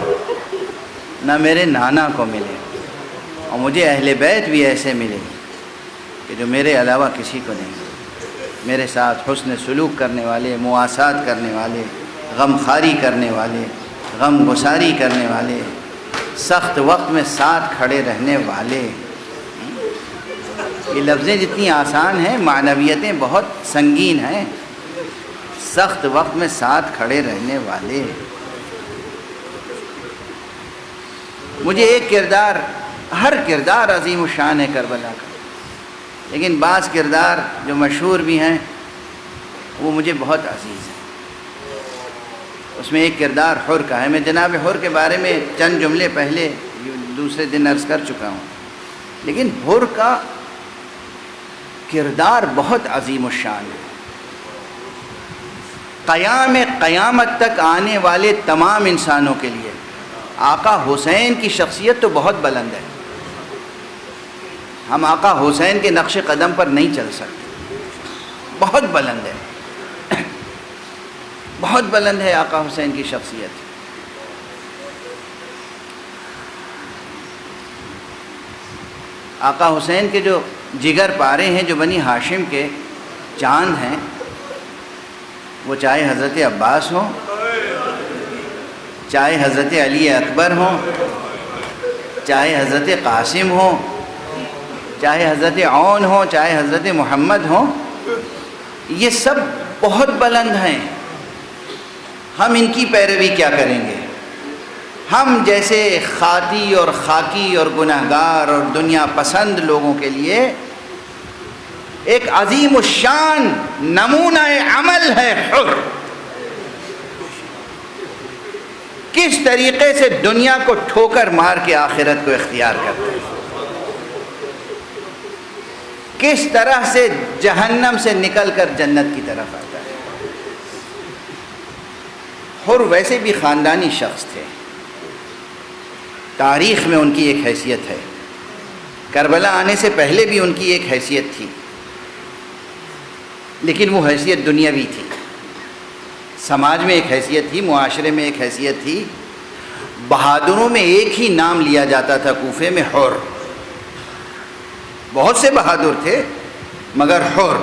نہ میرے نانا کو ملے، اور مجھے اہل بیت بھی ایسے ملے کہ جو میرے علاوہ کسی کو نہیں ملے، میرے ساتھ حسن سلوک کرنے والے، مواسات کرنے والے، غم خواری کرنے والے، غم گساری کرنے والے، سخت وقت میں ساتھ کھڑے رہنے والے۔ یہ لفظیں جتنی آسان ہیں معنویتیں بہت سنگین ہیں۔ سخت وقت میں ساتھ کھڑے رہنے والے۔ مجھے ایک کردار، ہر کردار عظیم الشان ہے کربلا کا، لیکن بعض کردار جو مشہور بھی ہیں وہ مجھے بہت عزیز ہیں۔ اس میں ایک کردار حر کا ہے۔ میں جناب حر کے بارے میں چند جملے پہلے دوسرے دن عرض کر چکا ہوں، لیکن حر کا کردار بہت عظیم الشان ہے۔ قیامت تک آنے والے تمام انسانوں کے لیے آقا حسین کی شخصیت تو بہت بلند ہے۔ ہم آقا حسین کے نقش قدم پر نہیں چل سکتے، بہت بلند ہے، بہت بلند ہے آقا حسین کی شخصیت۔ آقا حسین کے جو جگر پارے ہیں، جو بنی ہاشم کے چاند ہیں، وہ چاہے حضرت عباس ہوں، چاہے حضرت علی اکبر ہوں، چاہے حضرت قاسم ہوں، چاہے حضرت عون ہوں، چاہے حضرت محمد ہوں، یہ سب بہت بلند ہیں۔ ہم ان کی پیروی کیا کریں گے؟ ہم جیسے خاطی اور خاکی اور گناہگار اور دنیا پسند لوگوں کے لیے ایک عظیم الشان نمونہ عمل ہے حر۔ کس طریقے سے دنیا کو ٹھوکر مار کے آخرت کو اختیار کرتے ہیں، کس طرح سے جہنم سے نکل کر جنت کی طرف آتا ہے۔ حر ویسے بھی خاندانی شخص تھے، تاریخ میں ان کی ایک حیثیت ہے، کربلا آنے سے پہلے بھی ان کی ایک حیثیت تھی، لیکن وہ حیثیت دنیاوی تھی۔ سماج میں ایک حیثیت تھی، معاشرے میں ایک حیثیت تھی، بہادروں میں ایک ہی نام لیا جاتا تھا کوفے میں، حر۔ بہت سے بہادر تھے مگر حر۔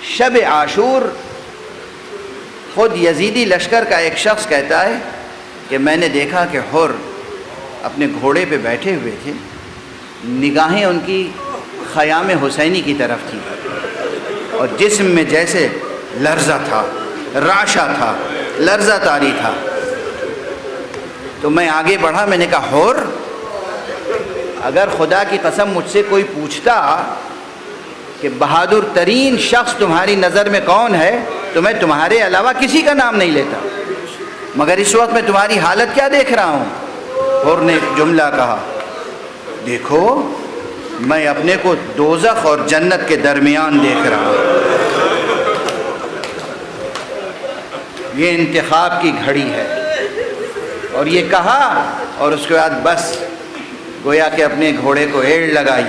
شب عاشور خود یزیدی لشکر کا ایک شخص کہتا ہے کہ میں نے دیکھا کہ حر اپنے گھوڑے پہ بیٹھے ہوئے تھے، نگاہیں ان کی خیام حسینی کی طرف تھی، اور جسم میں جیسے لرزہ تھا، رعشہ تھا، لرزہ طاری تھا۔ تو میں آگے بڑھا، میں نے کہا حر، اگر خدا کی قسم مجھ سے کوئی پوچھتا کہ بہادر ترین شخص تمہاری نظر میں کون ہے تو میں تمہارے علاوہ کسی کا نام نہیں لیتا، مگر اس وقت میں تمہاری حالت کیا دیکھ رہا ہوں؟ حر نے ایک جملہ کہا، دیکھو میں اپنے کو دوزخ اور جنت کے درمیان دیکھ رہا ہوں۔ یہ انتخاب کی گھڑی ہے۔ اور یہ کہا اور اس کے بعد بس گویا کہ اپنے گھوڑے کو ایڑ لگائی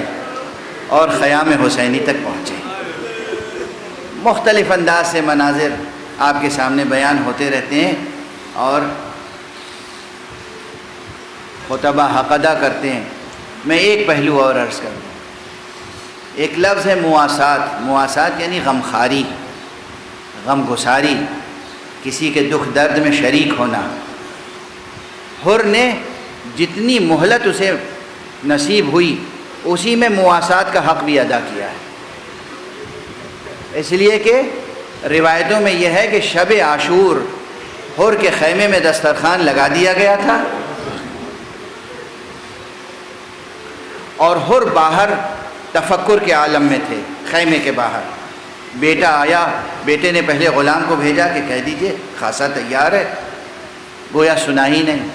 اور خیام حسینی تک پہنچے۔ مختلف انداز سے مناظر آپ کے سامنے بیان ہوتے رہتے ہیں اور خطبہ حق ادا کرتے ہیں۔ میں ایک پہلو اور عرض کروں، ایک لفظ ہے مواسات۔ مواسات یعنی غمخواری، غم گساری، کسی کے دکھ درد میں شریک ہونا۔ حر نے جتنی مہلت اسے نصیب ہوئی اسی میں مواسات کا حق بھی ادا کیا ہے، اس لیے کہ روایتوں میں یہ ہے کہ شب عاشور حر کے خیمے میں دسترخوان لگا دیا گیا تھا اور حر باہر تفکر کے عالم میں تھے، خیمے کے باہر۔ بیٹا آیا، بیٹے نے پہلے غلام کو بھیجا کہ کہہ دیجئے خاصا تیار ہے، گویا سنا ہی نہیں۔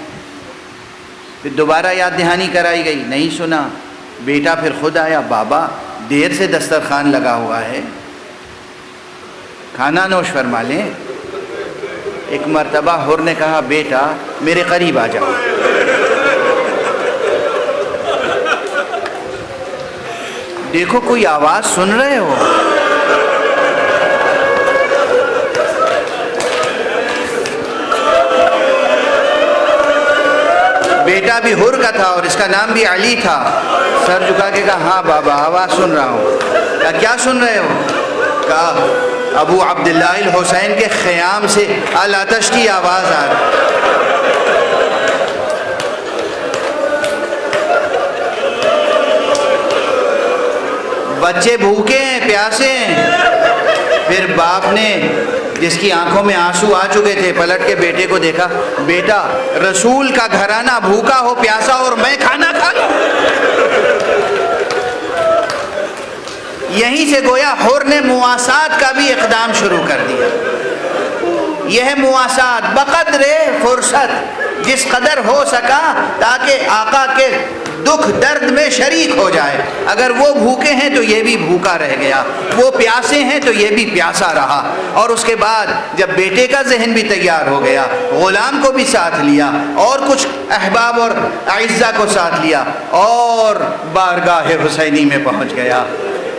پھر دوبارہ یاد دہانی کرائی گئی، نہیں سنا۔ بیٹا پھر خود آیا، بابا دیر سے دسترخوان لگا ہوا ہے، کھانا نوش فرما لیں۔ ایک مرتبہ حر نے کہا، بیٹا میرے قریب آ جاؤ۔ دیکھو کوئی آواز سن رہے ہو؟ بیٹا بھی حر کا تھا اور اس کا نام بھی علی تھا۔ سر جھکا کے کہا، ہاں بابا آواز سن رہا ہوں۔ کہا کیا سن رہے ہو؟ کہا ابو عبداللہ الحسین کے خیام سے الاتش کی آواز آ رہی۔ بچے بھوکے ہیں، پیاسے ہیں۔ پھر باپ نے جس کی آنکھوں میں آنسو آ چکے تھے پلٹ کے بیٹے کو دیکھا، بیٹا رسول کا گھرانہ بھوکا ہو پیاسا اور میں کھانا کھا لوں۔ یہیں سے گویا حر نے مواسات کا بھی اقدام شروع کر دیا۔ یہ ہے مواسات، بقدر فرصت جس قدر ہو سکا تاکہ آقا کے دکھ درد میں شریک ہو جائے۔ اگر وہ بھوکے ہیں تو یہ بھی بھوکا رہ گیا، وہ پیاسے ہیں تو یہ بھی پیاسا رہا۔ اور اس کے بعد جب بیٹے کا ذہن بھی تیار ہو گیا، غلام کو بھی ساتھ لیا اور کچھ احباب اور اعزاء کو ساتھ لیا اور بارگاہ حسینی میں پہنچ گیا۔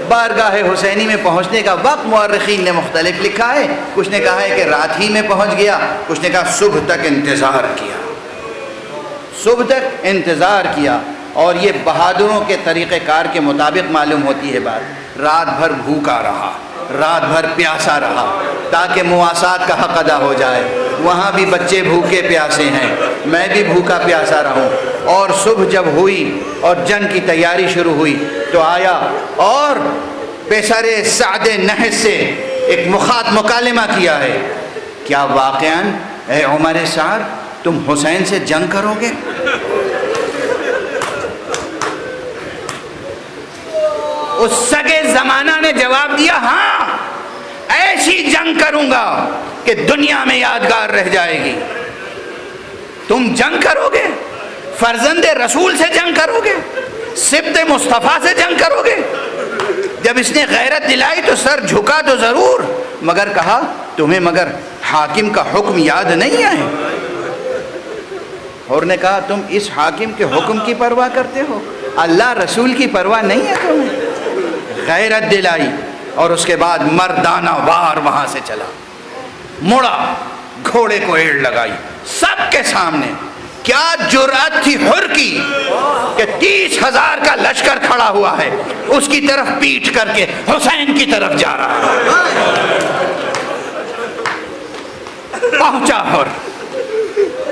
بارگاہ حسینی میں پہنچنے کا وقت مورخین نے مختلف لکھا ہے، کچھ نے کہا ہے کہ رات ہی میں پہنچ گیا، کچھ نے کہا صبح تک انتظار کیا، صبح تک انتظار کیا۔ اور یہ بہادروں کے طریقہ کار کے مطابق معلوم ہوتی ہے بات۔ رات بھر بھوکا رہا، رات بھر پیاسا رہا تاکہ مواسات کا حق ادا ہو جائے۔ وہاں بھی بچے بھوکے پیاسے ہیں، میں بھی بھوکا پیاسا رہوں۔ اور صبح جب ہوئی اور جنگ کی تیاری شروع ہوئی تو آیا اور پیسر سعد نحس سے ایک مکالمہ کیا ہے، کیا واقعاً اے عمر سعد تم حسین سے جنگ کرو گے؟ اس سگے زمانہ نے جواب دیا، ہاں ایسی جنگ کروں گا کہ دنیا میں یادگار رہ جائے گی۔ تم جنگ کرو گے، فرزند رسول سے جنگ کرو گے، سبط مصطفیٰ سے جنگ کرو گے؟ جب اس نے غیرت دلائی تو سر جھکا تو ضرور، مگر کہا تمہیں مگر حاکم کا حکم یاد نہیں ہے؟ اور نے کہا تم اس حاکم کے حکم کی پرواہ کرتے ہو، اللہ رسول کی پرواہ نہیں ہے تمہیں؟ غیرت دلائی اور اس کے بعد مردانہ وار وہاں سے چلا، مڑا گھوڑے کو ایڑ لگائی سب کے سامنے. کیا جرأت تھی حر کی کہ 30,000 کا لشکر کھڑا ہوا ہے, اس کی طرف پیٹ کر کے حسین کی طرف جا رہا ہے. پہنچا حر,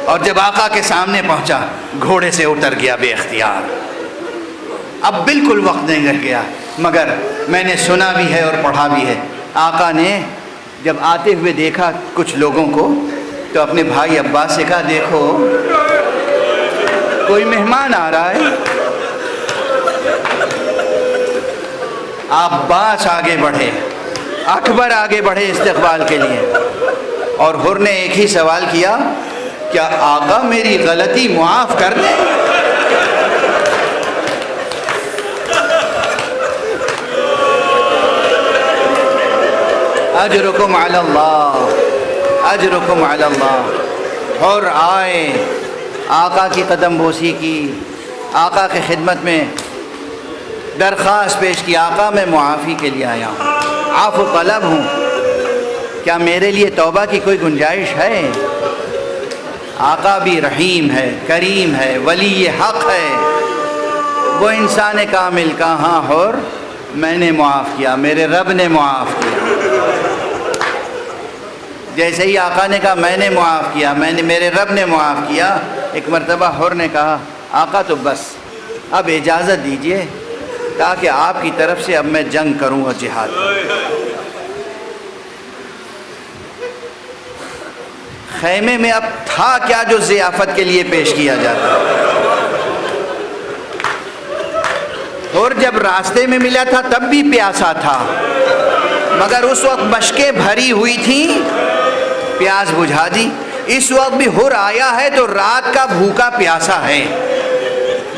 اور جب آقا کے سامنے پہنچا گھوڑے سے اتر گیا بے اختیار. اب بالکل وقت نہیں رہ گیا, مگر میں نے سنا بھی ہے اور پڑھا بھی ہے. آقا نے جب آتے ہوئے دیکھا کچھ لوگوں کو تو اپنے بھائی عباس سے کہا, دیکھو کوئی مہمان آ رہا ہے. عباس آگے بڑھے, اکبر آگے بڑھے استقبال کے لیے, اور حر نے ایک ہی سوال کیا, کیا آقا میری غلطی معاف کر دیں؟ اجرکم علی اللہ, اجرکم علی اللہ. حر آئے, آقا کی قدم بوسی کی, آقا کی خدمت میں درخواست پیش کی, آقا میں معافی کے لیے آیا ہوں, عفو طلب ہوں, کیا میرے لیے توبہ کی کوئی گنجائش ہے؟ آقا بھی رحیم ہے, کریم ہے, ولی حق ہے, وہ انسان کامل. کہاں حر, میں نے معاف کیا, میرے رب نے معاف کیا. جیسے ہی آقا نے کہا میں نے معاف کیا, میرے رب نے معاف کیا, ایک مرتبہ حر نے کہا, آقا تو بس اب اجازت دیجئے تاکہ آپ کی طرف سے اب میں جنگ کروں اور جہاد. خیمے میں اب تھا کیا جو ضیافت کے لیے پیش کیا جاتا. اور جب راستے میں ملا تھا تب بھی پیاسا تھا, مگر اس وقت مشکیں بھری ہوئی تھیں, پیاس بجھا دی. اس وقت بھی حر آیا ہے تو رات کا بھوکا پیاسا ہے,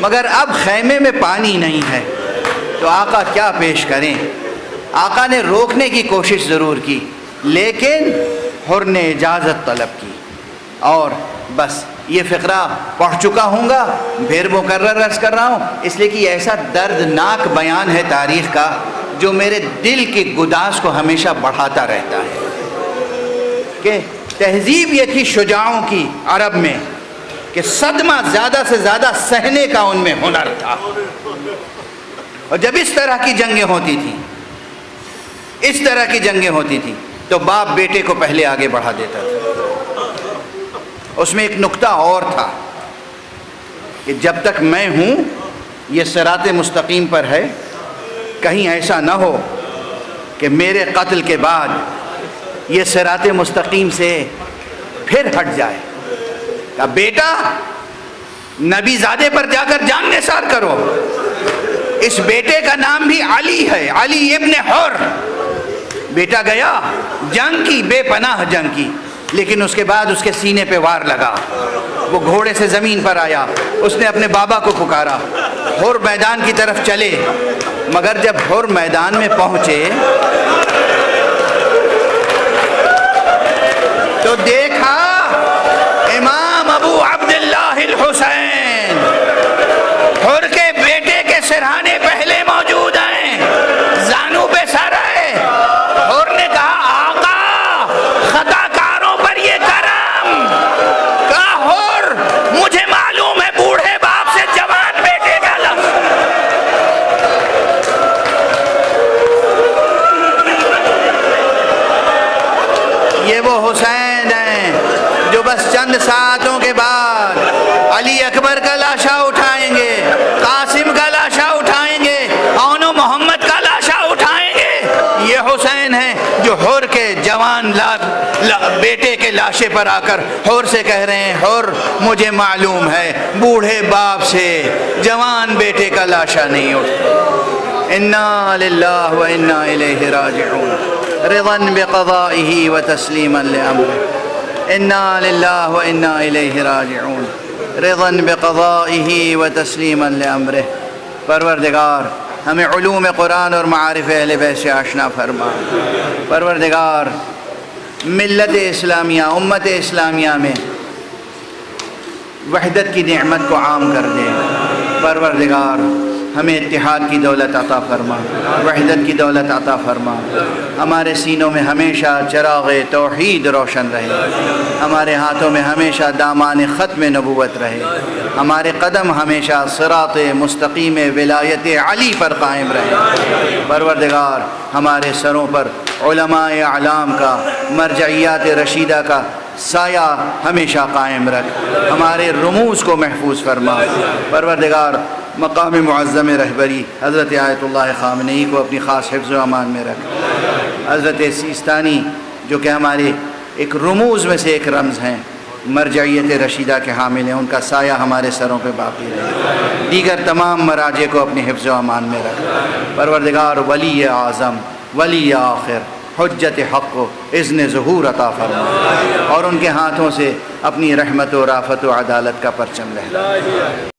مگر اب خیمے میں پانی نہیں ہے, تو آقا کیا پیش کریں. آقا نے روکنے کی کوشش ضرور کی, لیکن حر نے اجازت طلب کی. اور بس یہ فقرہ پڑھ چکا ہوں گا, پھر مکرر عرض کر رہا ہوں, اس لیے کہ یہ ایسا دردناک بیان ہے تاریخ کا جو میرے دل کی گداز کو ہمیشہ بڑھاتا رہتا ہے. کہ تہذیب یہ تھی شجاعوں کی عرب میں کہ صدمہ زیادہ سے زیادہ سہنے کا ان میں ہنر تھا. اور جب اس طرح کی جنگیں ہوتی تھیں, اس طرح کی جنگیں ہوتی تھیں, تو باپ بیٹے کو پہلے آگے بڑھا دیتا تھا. اس میں ایک نقطہ اور تھا کہ جب تک میں ہوں یہ صراط مستقیم پر ہے, کہیں ایسا نہ ہو کہ میرے قتل کے بعد یہ صراط مستقیم سے پھر ہٹ جائے. کہ بیٹا نبی زادے پر جا کر جان نثار کرو. اس بیٹے کا نام بھی علی ہے, علی ابن حر. بیٹا گیا, جنگ کی, بے پناہ جنگ کی, لیکن اس کے بعد اس کے سینے پہ وار لگا, وہ گھوڑے سے زمین پر آیا, اس نے اپنے بابا کو پکارا. حر میدان کی طرف چلے, مگر جب حر میدان میں پہنچے تو دیکھا امام ابو عبداللہ الحسین حر کے بیٹے کے سرہانے پہلے موجود ہیں, زانو پہ سر ہے. حر نے کہا آقا خطا کاروں پر یہ کرم. کہا حر مجھے معلوم ہے بوڑھے باپ سے جوان بیٹے کا لفظ. یہ وہ حسین ہیں جو بس چند ساعتوں کے بعد علی اکبر کا لاشا اٹھائیں گے, قاسم کا لاشا اٹھائیں گے, اون و محمد کا لاشا اٹھائیں گے. یہ حسین ہیں جو حر کے جوان بیٹے کے لاشے پر آ کر حر سے کہہ رہے ہیں, حر مجھے معلوم ہے بوڑھے باپ سے جوان بیٹے کا لاشا نہیں اٹھتا. انا للہ و انا الیہ راجعون, رضا بقضائه وتسلیما لامره. انا للہ و انا الیہ راجعون, رضا بقضائه وتسلیما لامره. پروردگار ہمیں علوم قرآن اور معارف اہل بیت سے آشنا فرما. پروردگار ملت اسلامیہ, امت اسلامیہ میں وحدت کی نعمت کو عام کر دے. پروردگار ہمیں اتحاد کی دولت عطا فرما، وحدت کی دولت عطا فرما، ہمارے سینوں میں ہمیشہ چراغ توحید روشن رہے، ہمارے ہاتھوں میں ہمیشہ دامان ختم نبوت رہے، ہمارے قدم ہمیشہ صراط مستقیم ولایت علی پر قائم رہے۔ پروردگار ہمارے سروں پر علماء اعلام کا، مرجعیات رشیدہ کا سایہ ہمیشہ قائم رکھ، ہمارے رموز کو محفوظ فرما۔ پروردگار مقام معظم رہبری حضرت آیت اللہ خامنئی کو اپنی خاص حفظ و امان میں رکھ۔ حضرت سیستانی جو کہ ہمارے ایک رموز میں سے ایک رمز ہیں، مرجعیت رشیدہ کے حامل ہیں، ان کا سایہ ہمارے سروں پہ باقی رہے۔ دیگر تمام مراجع کو اپنی حفظ و امان میں رکھ۔ پروردگار ولی اعظم، ولی آخر، حجت حق کو اذن ظہور عطا فرما، اور ان کے ہاتھوں سے اپنی رحمت و رافت و عدالت کا پرچم لہرائے۔